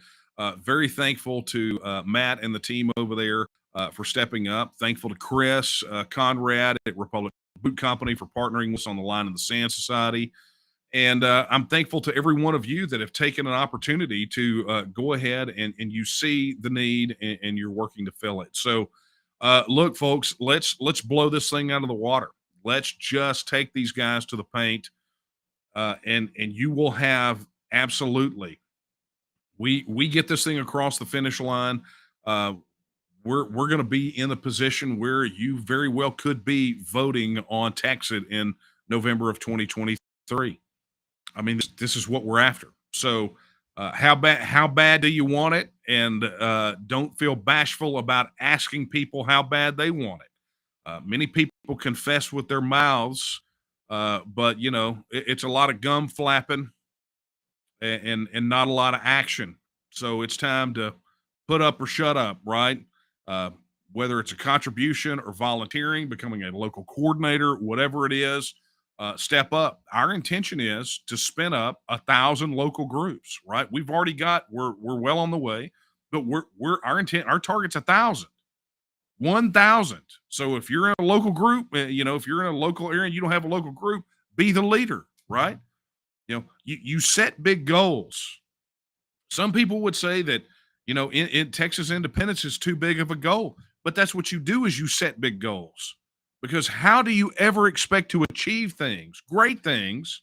Very thankful to Matt and the team over there for stepping up. Thankful to Chris Conrad at Republic Boot Company for partnering with us on the Line in the Sand Society. And I'm thankful to every one of you that have taken an opportunity to go ahead and you see the need and you're working to fill it. So look, folks, let's blow this thing out of the water. Let's just take these guys to the paint and you will have absolutely. We get this thing across the finish line. We're going to be in the position where you very well could be voting on TEXIT in November of 2023. I mean, this is what we're after. So how bad do you want it? And don't feel bashful about asking people how bad they want it. Many people confess with their mouths, but it's a lot of gum flapping and not a lot of action. So it's time to put up or shut up, right? Whether it's a contribution or volunteering, becoming a local coordinator, whatever it is, step up. Our intention is to spin up 1,000 local groups, right? We're well on the way, but our target's 1,000. 1,000. So if you're in a local group, if you're in a local area and you don't have a local group, be the leader, right? You set big goals. Some people would say that, in Texas independence is too big of a goal, but that's what you do is you set big goals, because how do you ever expect to achieve things, great things,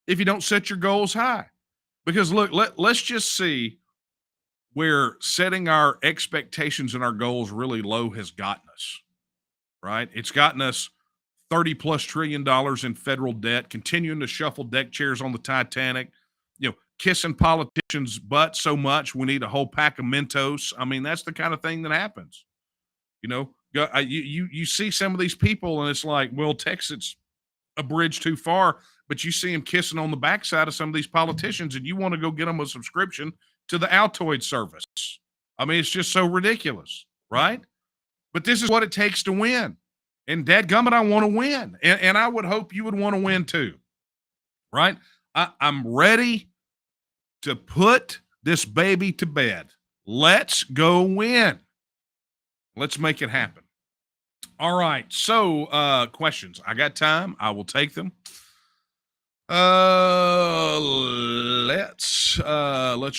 if you don't set your goals high? Because look, let's just see where setting our expectations and our goals really low has gotten us, right? It's gotten us $30+ trillion in federal debt, continuing to shuffle deck chairs on the Titanic, kissing politicians' butt so much we need a whole pack of Mentos. I mean, that's the kind of thing that happens. You see some of these people and it's like, well, Texas a bridge too far, but you see them kissing on the backside of some of these politicians and you want to go get them a subscription to the Altoid service. I mean, it's just so ridiculous, right? But this is what it takes to win. And dadgummit, I want to win. And I would hope you would want to win too, right? I'm ready to put this baby to bed. Let's go win. Let's make it happen. All right. So, questions. I got time. I will take them. Let's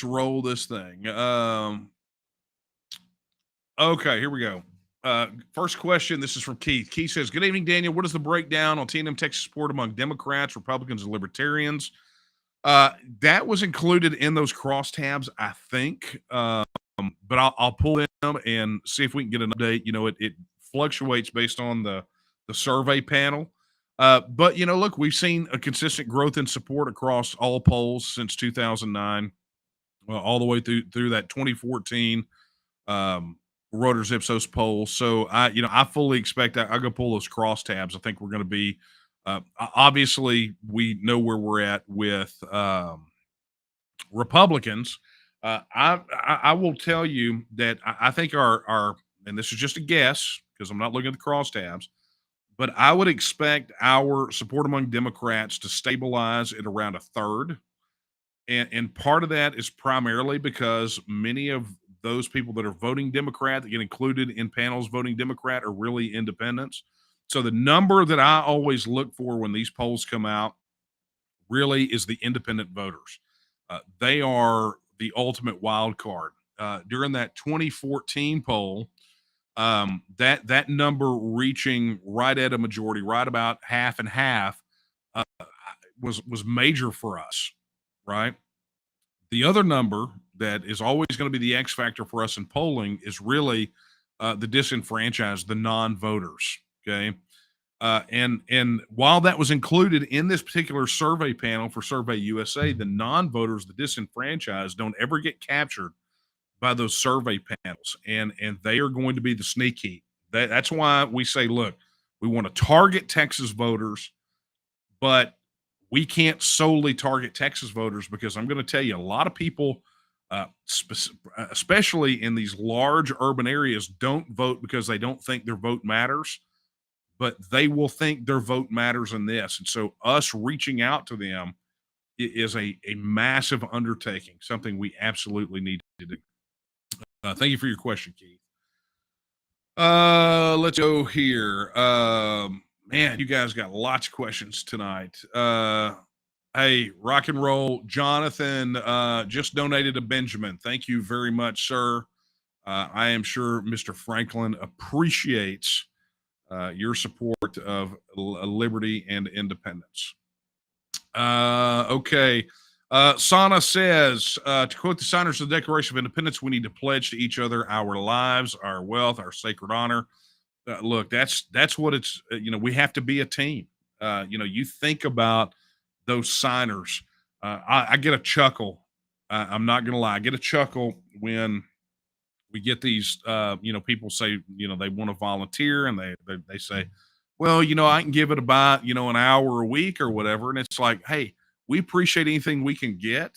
roll this thing. Okay, here we go. First question. This is from Keith. Keith says, "Good evening, Daniel. What is the breakdown on T&M Texas support among Democrats, Republicans, and Libertarians?" That was included in those crosstabs, I think. But I'll pull them and see if we can get an update. It fluctuates based on the survey panel. But look, we've seen a consistent growth in support across all polls since 2009, all the way through that 2014 Reuters Ipsos poll. So I fully expect I'll go pull those crosstabs. I think we're going to be obviously we know where we're at with Republicans. I will tell you that I think our and this is just a guess because I'm not looking at the crosstabs, but I would expect our support among Democrats to stabilize at around a third. And part of that is primarily because many of those people that are voting Democrat that get included in panels voting Democrat are really independents. So the number that I always look for when these polls come out really is the independent voters. They are the ultimate wild card. During that 2014 poll, that number reaching right at a majority, right about half and half, uh, was major for us, right? The other number that is always going to be the X factor for us in polling is really the disenfranchised, the non-voters. Okay, and while that was included in this particular survey panel for Survey USA, the non-voters, the disenfranchised, don't ever get captured by those survey panels, and they are going to be the sneak heat. That's why we say, look, we want to target Texas voters, but we can't solely target Texas voters because I'm going to tell you, a lot of people, especially in these large urban areas, don't vote because they don't think their vote matters, but they will think their vote matters in this. And so us reaching out to them is a massive undertaking, something we absolutely need to do. Thank you for your question, Keith. Let's go here. Man, you guys got lots of questions tonight. Hey, rock and roll. Jonathan just donated a Benjamin. Thank you very much, sir. I am sure Mr. Franklin appreciates your support of liberty and independence. Okay. Sana says, to quote the signers of the Declaration of Independence, we need to pledge to each other our lives, our wealth, our sacred honor. Look, that's what it's, we have to be a team. You think about those signers. I get a chuckle. I'm not going to lie. I get a chuckle when we get these, people say, they want to volunteer and they say, well, I can give it about, an hour a week or whatever. And it's like, hey, we appreciate anything we can get.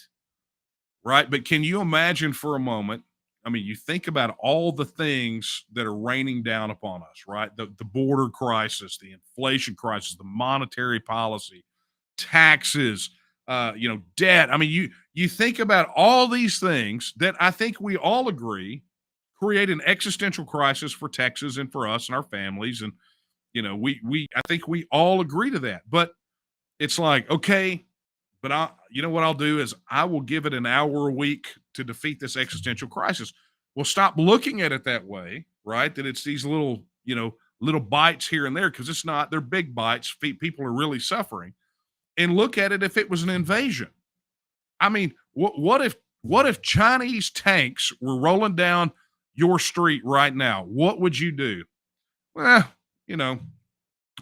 Right. But can you imagine for a moment? I mean, you think about all the things that are raining down upon us, right? The border crisis, the inflation crisis, the monetary policy, taxes, debt. I mean, you think about all these things that I think we all agree create an existential crisis for Texas and for us and our families. And, I think we all agree to that. But it's like, okay, but what I'll do is I will give it an hour a week to defeat this existential crisis. Well, stop looking at it that way, right? That it's these little bites here and there, because it's not. They're big bites. People are really suffering. And look at it if it was an invasion. I mean, what if Chinese tanks were rolling down your street right now? What would you do? Well,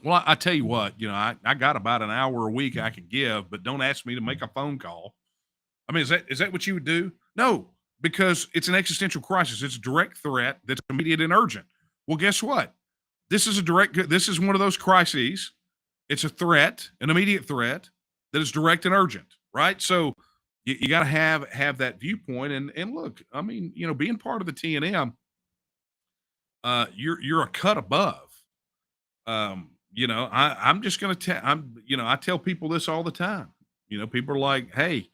well, I tell you what, I got about an hour a week I can give, but don't ask me to make a phone call. I mean, is that what you would do? No, because it's an existential crisis. It's a direct threat that's immediate and urgent. Well, guess what? This is one of those crises. It's a threat, an immediate threat that is direct and urgent, right? So you got to have that viewpoint. And look, I mean, being part of the TNM, you're a cut above. I'm just going to tell, I tell people this all the time. People are like, hey,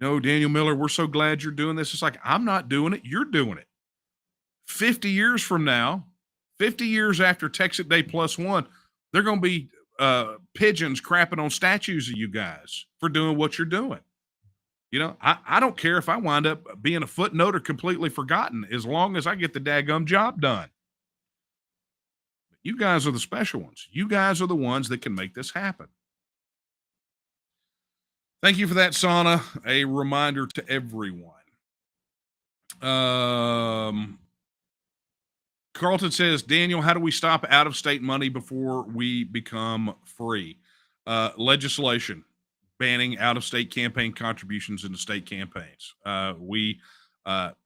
Daniel Miller, we're so glad you're doing this. It's like, I'm not doing it. You're doing it. 50 years from now, 50 years after TEXIT Day +1, they're going to be pigeons crapping on statues of you guys for doing what you're doing. I don't care if I wind up being a footnote or completely forgotten, as long as I get the daggum job done. You guys are the special ones. You guys are the ones that can make this happen. Thank you for that, Sana. A reminder to everyone. Carlton says, Daniel, how do we stop out-of-state money before we become free? Legislation banning out-of-state campaign contributions into state campaigns. We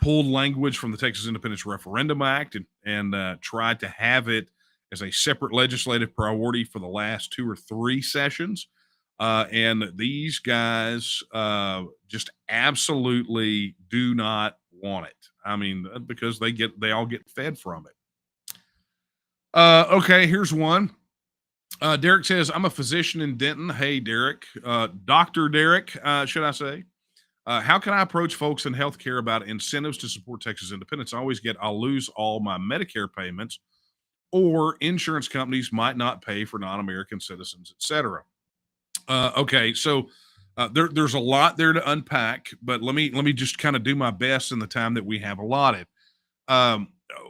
pulled language from the Texas Independence Referendum Act and tried to have it as a separate legislative priority for the last 2 or 3 sessions. And these guys just absolutely do not want it. I mean, because they all get fed from it. Okay, here's one. Derek says, I'm a physician in Denton. Hey, Derek. Dr. Derek, should I say? How can I approach folks in healthcare about incentives to support Texas independence? I always get, I'll lose all my Medicare payments, or insurance companies might not pay for non-American citizens, etc. Okay, so there's a lot there to unpack, but let me just kind of do my best in the time that we have allotted. Um,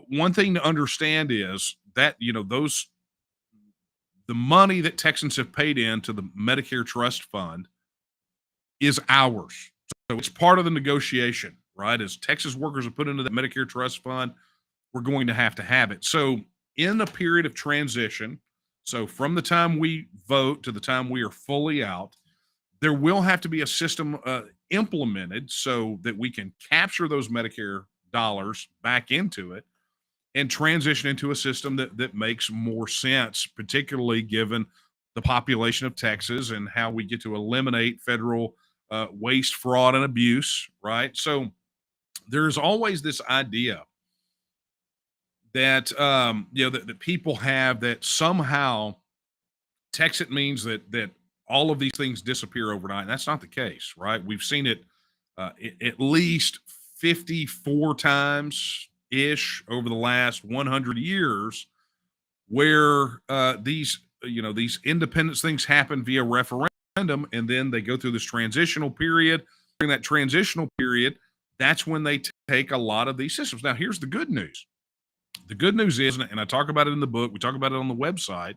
One thing to understand is that the money that Texans have paid into the Medicare Trust Fund is ours. So it's part of the negotiation, right? As Texas workers have put into the Medicare Trust Fund, we're going to have it. So in a period of transition, so from the time we vote to the time we are fully out, there will have to be a system implemented so that we can capture those Medicare dollars back into it and transition into a system that makes more sense, particularly given the population of Texas and how we get to eliminate federal waste, fraud, and abuse, right? So there's always this idea that that people have that somehow TEXIT means that all of these things disappear overnight. And that's not the case, right? We've seen it at least 54 times ish over the last 100 years, where these independence things happen via referendum, and then they go through this transitional period. During that transitional period, that's when they take a lot of these systems. Now, here's the good news. The good news is, and I talk about it in the book, we talk about it on the website,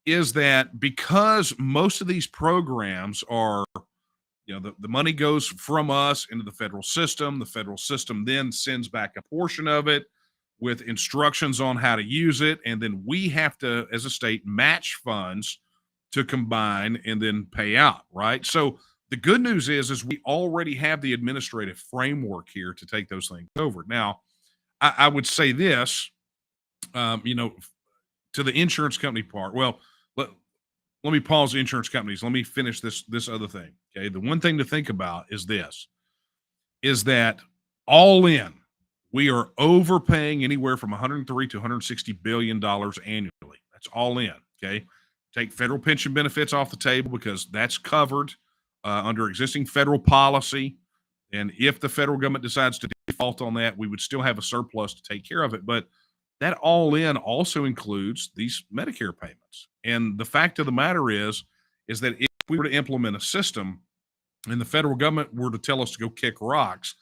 is that because most of these programs are, the money goes from us into the federal system then sends back a portion of it with instructions on how to use it, and then we have to, as a state, match funds to combine and then pay out, right? So the good news is we already have the administrative framework here to take those things over. Now, I would say this, to the insurance company part. Well, let me pause the insurance companies. Let me finish this other thing. Okay. The one thing to think about is that all in, we are overpaying anywhere from 103 to 160 billion dollars annually. That's all in. Okay. Take federal pension benefits off the table because that's covered under existing federal policy. And if the federal government decides to default on that, we would still have a surplus to take care of it. But that all in also includes these Medicare payments. And the fact of the matter is that if we were to implement a system and the federal government were to tell us to go kick rocks,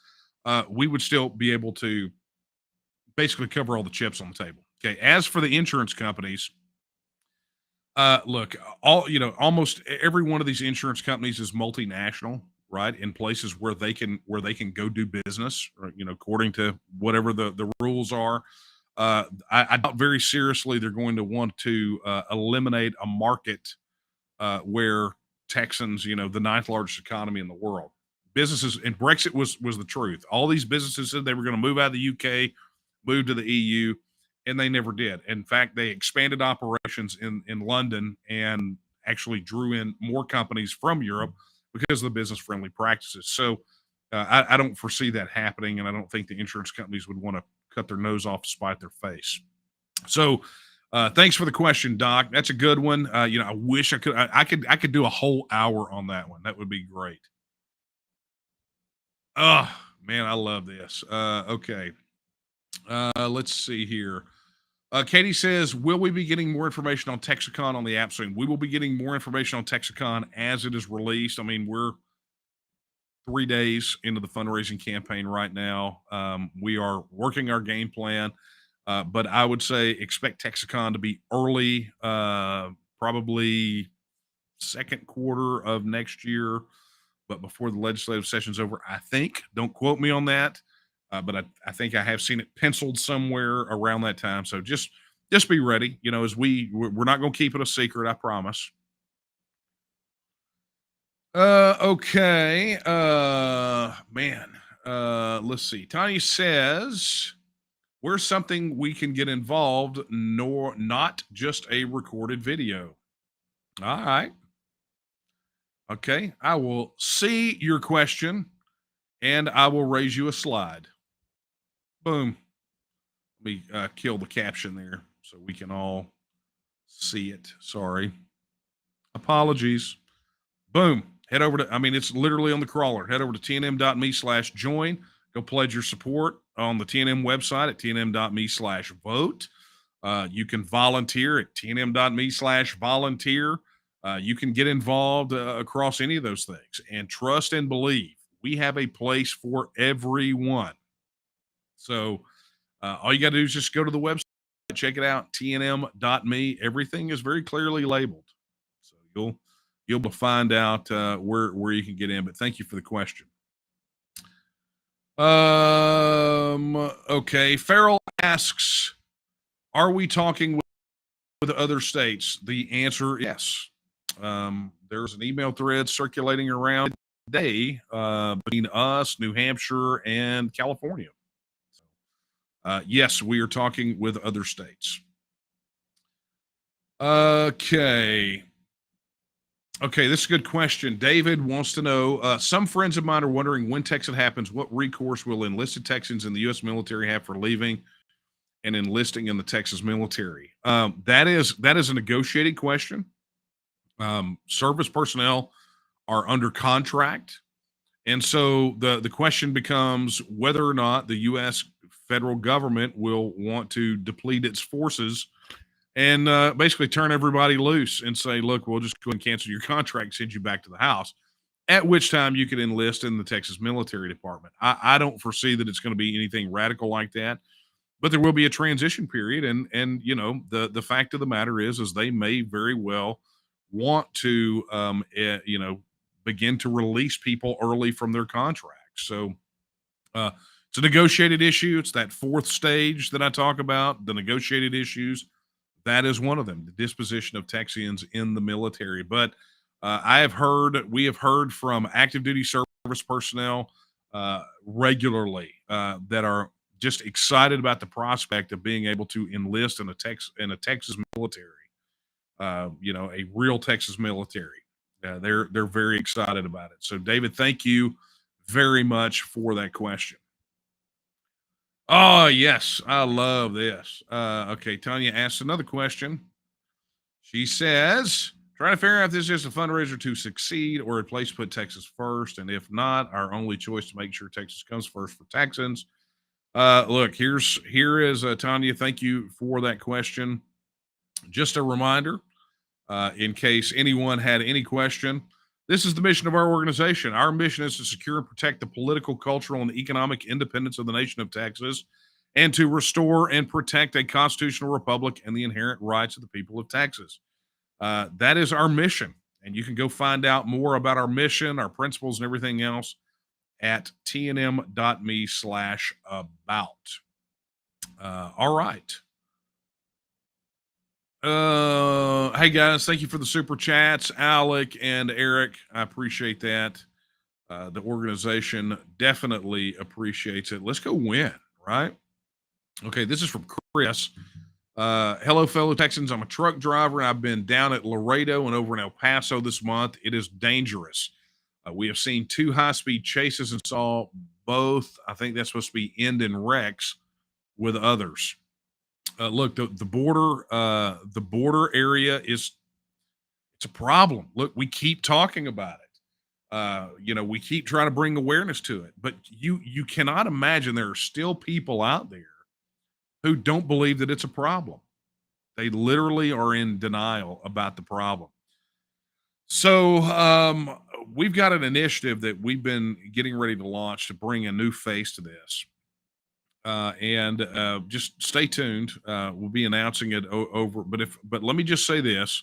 we would still be able to basically cover all the chips on the table. Okay. As for the insurance companies, look, almost every one of these insurance companies is multinational, right? In places where they can go do business, or, according to whatever the rules are. I doubt very seriously they're going to want to eliminate a market where Texans, the ninth largest economy in the world, businesses, and Brexit was the truth. All these businesses said they were going to move out of the UK, move to the EU, and they never did. In fact, they expanded operations in London and actually drew in more companies from Europe because of the business friendly practices. So I don't foresee that happening, and I don't think the insurance companies would want to cut their nose off to spite their face. So thanks for the question, Doc. That's a good one. I wish I could do a whole hour on that one. That would be great. Oh man, I love this. Okay. Let's see here. Katie says, will we be getting more information on Texicon on the app soon? We will be getting more information on Texicon as it is released. I mean, we're 3 days into the fundraising campaign right now. We are working our game plan, but I would say expect Texicon to be early, probably second quarter of next year, but before the legislative session's over, I think. Don't quote me on that, but I think I have seen it penciled somewhere around that time. So just be ready. As we're not going to keep it a secret, I promise. Okay. Man. Let's see. Tanya says, where's something we can get involved, nor not just a recorded video? All right. Okay. I will see your question and I will raise you a slide. Boom. Let me kill the caption there so we can all see it. Sorry. Apologies. Boom. Head over to, it's literally on the crawler. Head over to tnm.me/join. Go pledge your support on the TNM website at tnm.me/vote. You can volunteer at tnm.me/volunteer. You can get involved across any of those things. And trust and believe, we have a place for everyone. So all you got to do is just go to the website, check it out, tnm.me. Everything is very clearly labeled. So you'll be able to find out where you can get in. But thank you for the question. Okay. Farrell asks, are we talking with other states? The answer is yes. There's an email thread circulating around today between us, New Hampshire, and California. Yes, we are talking with other states. Okay, this is a good question. David wants to know, some friends of mine are wondering when TEXIT happens, what recourse will enlisted Texans in the U.S. military have for leaving and enlisting in the Texas military? That is a negotiated question. Service personnel are under contract. And so the question becomes whether or not the U.S. federal government will want to deplete its forces and basically turn everybody loose and say, look, we'll just go and cancel your contract, send you back to the house, at which time you could enlist in the Texas military department. I don't foresee that it's going to be anything radical like that, but there will be a transition period. And the fact of the matter is they may very well want to, begin to release people early from their contracts. So it's a negotiated issue. It's that fourth stage that I talk about, the negotiated issues. That is one of them, the disposition of Texans in the military. But we have heard from active duty service personnel regularly that are just excited about the prospect of being able to enlist in a Texas military, a real Texas military. They're very excited about it. So, David, thank you very much for that question. Oh, yes. I love this. Okay. Tanya asks another question. She says, trying to figure out if this is just a fundraiser to succeed or a place to put Texas first. And if not, our only choice to make sure Texas comes first for Texans. Look, here is Tanya. Thank you for that question. Just a reminder, in case anyone had any question, this is the mission of our organization. Our mission is to secure and protect the political, cultural, and economic independence of the nation of Texas and to restore and protect a constitutional republic and the inherent rights of the people of Texas. That is our mission. And you can go find out more about our mission, our principles, and everything else at tnm.me/about. All right. Hey guys, thank you for the super chats, Alec and Eric. I appreciate that. The organization definitely appreciates it. Let's go win, right? Okay, this is from Chris. Hello, fellow Texans. I'm a truck driver, and I've been down at Laredo and over in El Paso this month. It is dangerous. We have seen 2 high-speed chases and saw both. I think that's supposed to be end in wrecks with others. Look, the border area it's a problem. Look, we keep talking about it. We keep trying to bring awareness to it, but you cannot imagine there are still people out there who don't believe that it's a problem. They literally are in denial about the problem. So we've got an initiative that we've been getting ready to launch to bring a new face to this. And just stay tuned. We'll be announcing it over. But let me just say this: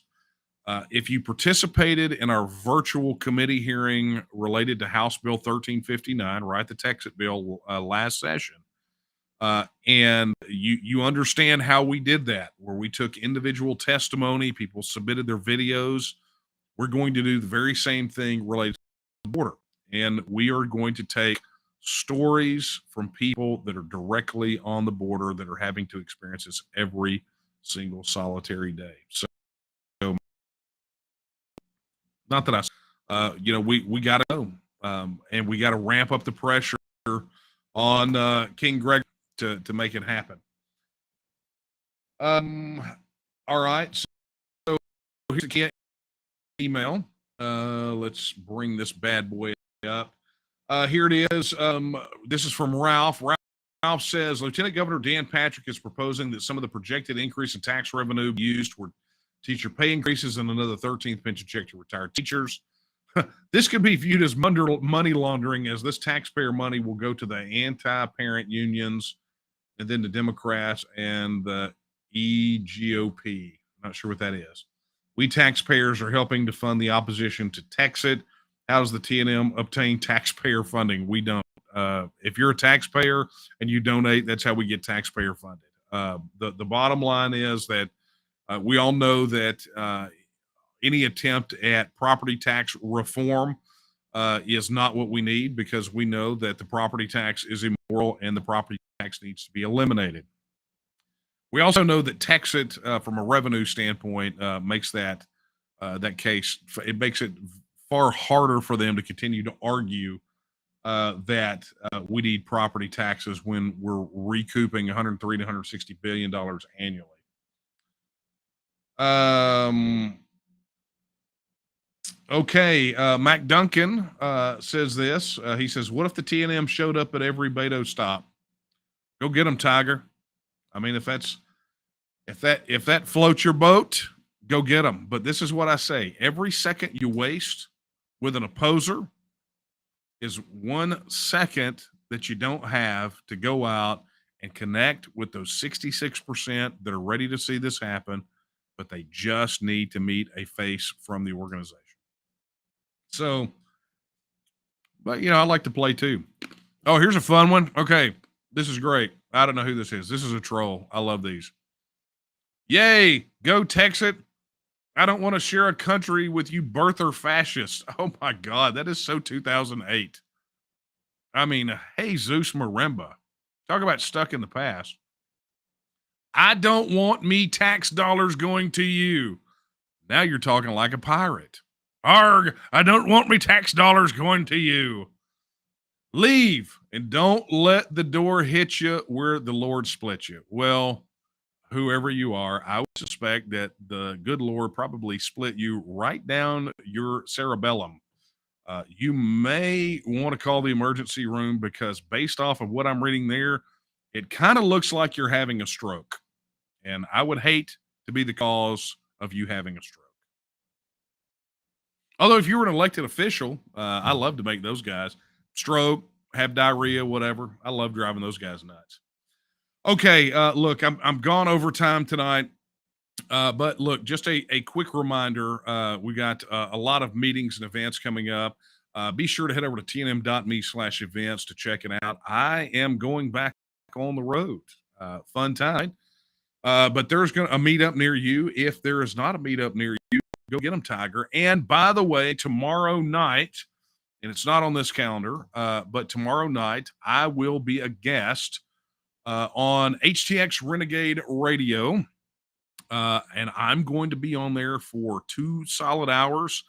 if you participated in our virtual committee hearing related to House Bill 1359, right, the TEXIT bill last session, and you understand how we did that, where we took individual testimony, people submitted their videos. We're going to do the very same thing related to the border, and we are going to take stories from people that are directly on the border that are having to experience this every single solitary day. So not that we got to go, and we got to ramp up the pressure on King Greg to make it happen. All right. here's a key email. Let's bring this bad boy up. Here it is. This is from Ralph. Ralph says, Lieutenant Governor Dan Patrick is proposing that some of the projected increase in tax revenue be used toward teacher pay increases and another 13th pension check to retired teachers. This could be viewed as money laundering, as this taxpayer money will go to the anti-parent unions and then the Democrats and the EGOP. Not sure what that is. We taxpayers are helping to fund the opposition to TEXIT. How does the TNM obtain taxpayer funding? We don't. If you're a taxpayer and you donate, that's how we get taxpayer funded. The bottom line is that we all know that any attempt at property tax reform is not what we need, because we know that the property tax is immoral and the property tax needs to be eliminated. We also know that TEXIT, from a revenue standpoint, makes that case. It makes it far harder for them to continue to argue that we need property taxes when we're recouping $103 to $160 billion annually. Okay, Mac Duncan says this. He says, "What if the TNM showed up at every Beto stop? Go get them, Tiger. I mean, if that floats your boat, go get them. But this is what I say: every second you waste with an opposer is 1 second that you don't have to go out and connect with those 66% that are ready to see this happen, but they just need to meet a face from the organization." So, but I like to play too. Oh, here's a fun one. Okay, this is great. I don't know who this is. This is a troll. I love these. Yay, go TEXIT. I don't want to share a country with you birther fascists. Oh my God, that is so 2008. I mean, Jesus Marimba. Talk about stuck in the past. I don't want me tax dollars going to you. Now you're talking like a pirate. Arg, I don't want me tax dollars going to you. Leave and don't let the door hit you where the Lord split you. Well, whoever you are, I would suspect that the good Lord probably split you right down your cerebellum. You may want to call the emergency room, because based off of what I'm reading there, it kind of looks like you're having a stroke. And I would hate to be the cause of you having a stroke. Although if you were an elected official, I love to make those guys stroke, have diarrhea, whatever. I love driving those guys nuts. Okay, look, I'm gone over time tonight. But look, just a quick reminder. We got a lot of meetings and events coming up. Be sure to head over to tnm.me/events to check it out. I am going back on the road. Fun time. But there's a meetup near you. If there is not a meetup near you, go get them, Tiger. And by the way, tomorrow night, and it's not on this calendar, but tomorrow night, I will be a guest on HTX Renegade Radio. And I'm going to be on there for 2 solid hours.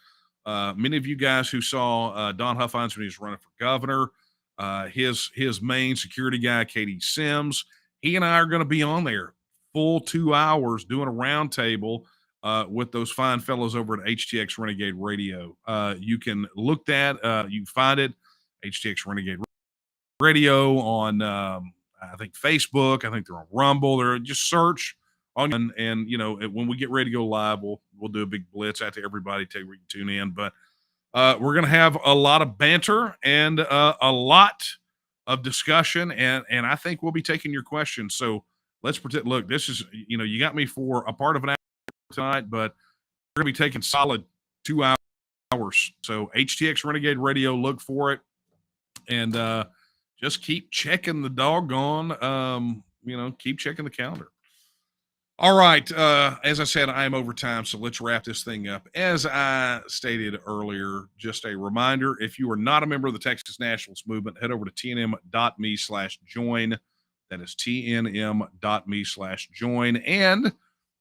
Many of you guys who saw Don Huffines when he was running for governor, his main security guy, Katie Sims, he and I are going to be on there full 2 hours doing a roundtable with those fine fellows over at HTX Renegade Radio. You can look that, you can find it, HTX Renegade Radio on, I think, Facebook. I think they're on Rumble. They're just search on, and when we get ready to go live, we'll do a big blitz out to everybody, tell you where you can tune in. But we're going to have a lot of banter and a lot of discussion, and I think we'll be taking your questions. So let's pretend, look, this is, you got me for a part of an hour tonight, but we're going to be taking solid 2 hours. So HTX Renegade Radio, look for it, and just keep checking the doggone, keep checking the calendar. All right. As I said, I am over time, so let's wrap this thing up. As I stated earlier, just a reminder, if you are not a member of the Texas Nationalist movement, head over to tnm.me/join. That is tnm.me/join. And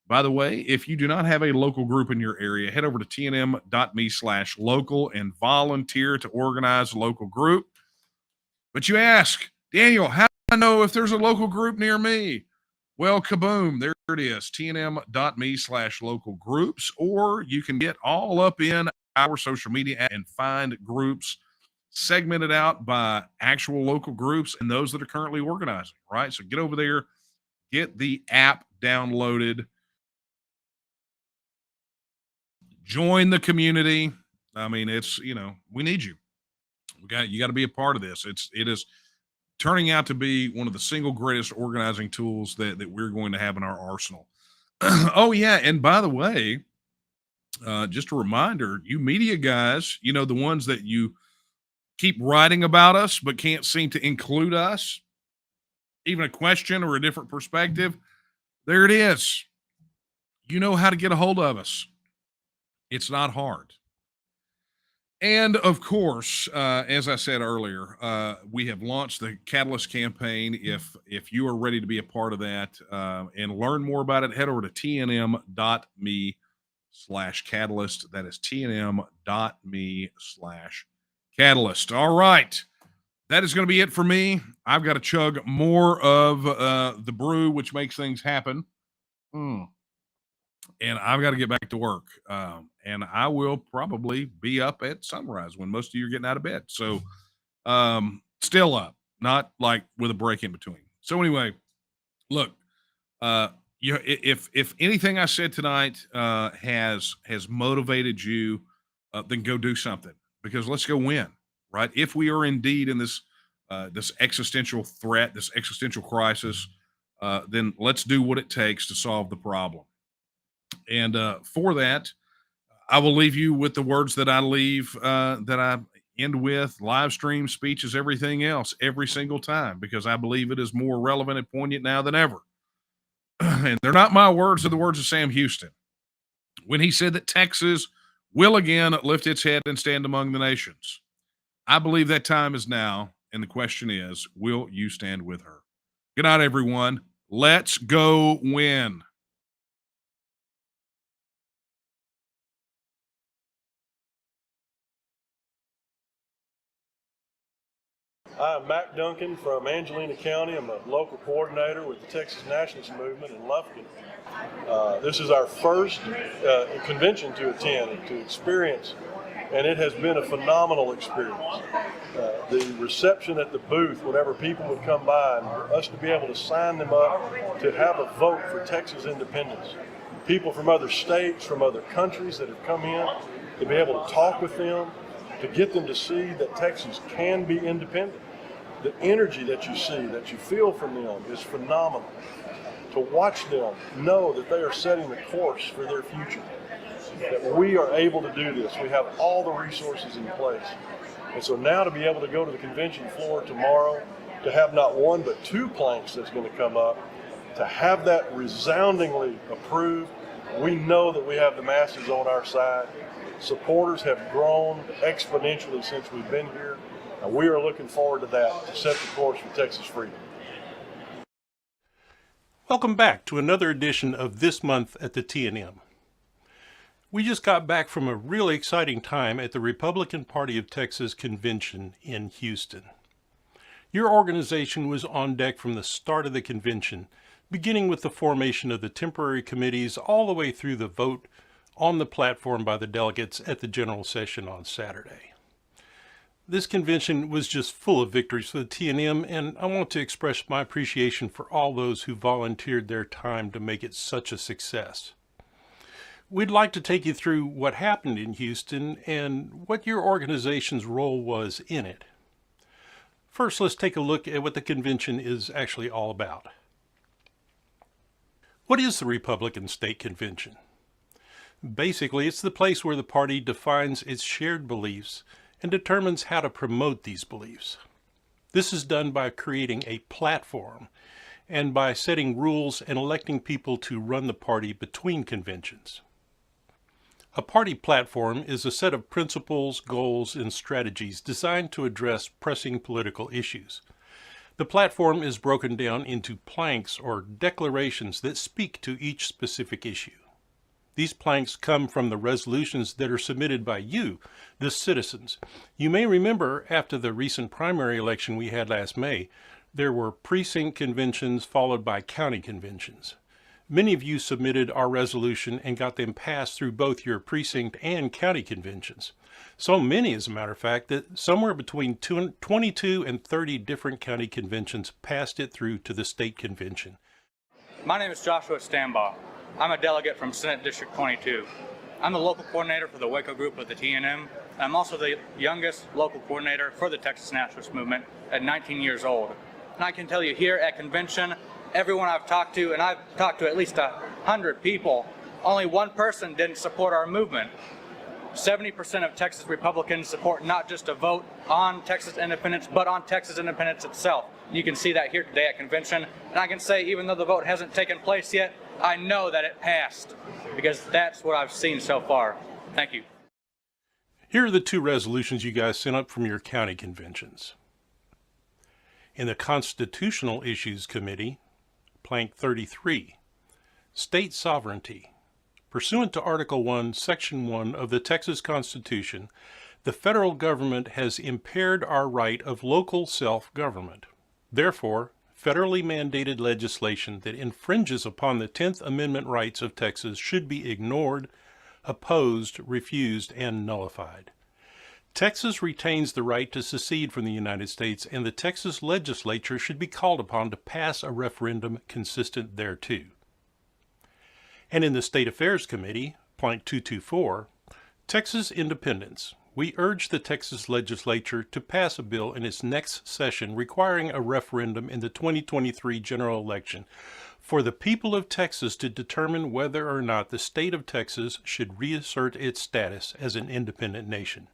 by the way, if you do not have a local group in your area, head over to tnm.me/local and volunteer to organize a local group. But you ask, Daniel, how do I know if there's a local group near me? Well, kaboom, there it is, tnm.me/local groups, or you can get all up in our social media and find groups segmented out by actual local groups and those that are currently organizing, right? So get over there, get the app downloaded, join the community. I mean, it's, we need you. You got to be a part of this. It is turning out to be one of the single greatest organizing tools that we're going to have in our arsenal. Oh yeah, and by the way, just a reminder, you media guys, the ones that you keep writing about us but can't seem to include us, even a question or a different perspective, there it is. You know how to get a hold of us. It's not hard. And of course, as I said earlier, we have launched the Catalyst campaign. If you are ready to be a part of that and learn more about it, head over to tnm.me/catalyst. That is tnm.me/catalyst. All right. That is going to be it for me. I've got to chug more of the brew, which makes things happen. And I've got to get back to work. And I will probably be up at sunrise when most of you are getting out of bed. So still up, not like with a break in between. So anyway, look, if anything I said tonight has motivated you, then go do something, because let's go win, right? If we are indeed in this this existential threat, this existential crisis, then let's do what it takes to solve the problem. And for that, I will leave you with the words that I leave, that I end with: live stream speeches, everything else, every single time, because I believe it is more relevant and poignant now than ever. And they're not my words, they're the words of Sam Houston, when he said that Texas will again lift its head and stand among the nations. I believe that time is now, and the question is, will you stand with her? Good night, everyone. Let's go win. I'm Mac Duncan from Angelina County. I'm a local coordinator with the Texas Nationalist movement in Lufkin. This is our first convention to attend and to experience, and it has been a phenomenal experience. The reception at the booth, whenever people would come by, and for us to be able to sign them up to have a vote for Texas independence. People from other states, from other countries that have come in, to be able to talk with them, to get them to see that Texas can be independent. The energy that you see, that you feel from them is phenomenal. To watch them know that they are setting the course for their future, that we are able to do this. We have all the resources in place. And so now to be able to go to the convention floor tomorrow, to have not one but two planks that's going to come up, to have that resoundingly approved, we know that we have the masses on our side. Supporters have grown exponentially since we've been here, and we are looking forward to that, to set the course for Texas freedom. Welcome back to another edition of This Month at the TNM. We just got back from a really exciting time at the Republican Party of Texas convention in Houston. Your organization was on deck from the start of the convention, beginning with the formation of the temporary committees all the way through the vote on the platform by the delegates at the general session on Saturday. This convention was just full of victories for the TNM, and I want to express my appreciation for all those who volunteered their time to make it such a success. We'd like to take you through what happened in Houston and what your organization's role was in it. First, let's take a look at what the convention is actually all about. What is the Republican State Convention? Basically, it's the place where the party defines its shared beliefs and determines how to promote these beliefs. This is done by creating a platform and by setting rules and electing people to run the party between conventions. A party platform is a set of principles, goals, and strategies designed to address pressing political issues. The platform is broken down into planks or declarations that speak to each specific issue. These planks come from the resolutions that are submitted by you, the citizens. You may remember after the recent primary election we had last May, There were precinct conventions followed by county conventions. Many of you submitted our resolution and got them passed through both your precinct and county conventions. So many, as a matter of fact, that somewhere between 22 and 30 different county conventions passed it through to the state convention. My name is Joshua Stambaugh. I'm a delegate from Senate District 22. I'm the local coordinator for the Waco group of the TNM. I'm also the youngest local coordinator for the Texas Nationalist movement at 19 years old. And I can tell you here at convention, everyone I've talked to, and I've talked to at least 100 people, only one person didn't support our movement. 70% of Texas Republicans support not just a vote on Texas independence, but on Texas independence itself. You can see that here today at convention. And I can say, even though the vote hasn't taken place yet, I know that it passed, because that's what I've seen so far. Thank you. Here are the two resolutions you guys sent up from your county conventions. In the Constitutional Issues Committee, Plank 33, State Sovereignty. Pursuant to Article 1, Section 1 of the Texas Constitution, the federal government has impaired our right of local self-government. Therefore, federally mandated legislation that infringes upon the 10th Amendment rights of Texas should be ignored, opposed, refused, and nullified. Texas retains the right to secede from the United States, and the Texas legislature should be called upon to pass a referendum consistent thereto. And in the State Affairs Committee, Plank 224, Texas Independence, we urge the Texas legislature to pass a bill in its next session requiring a referendum in the 2023 general election for the people of Texas to determine whether or not the state of Texas should reassert its status as an independent nation.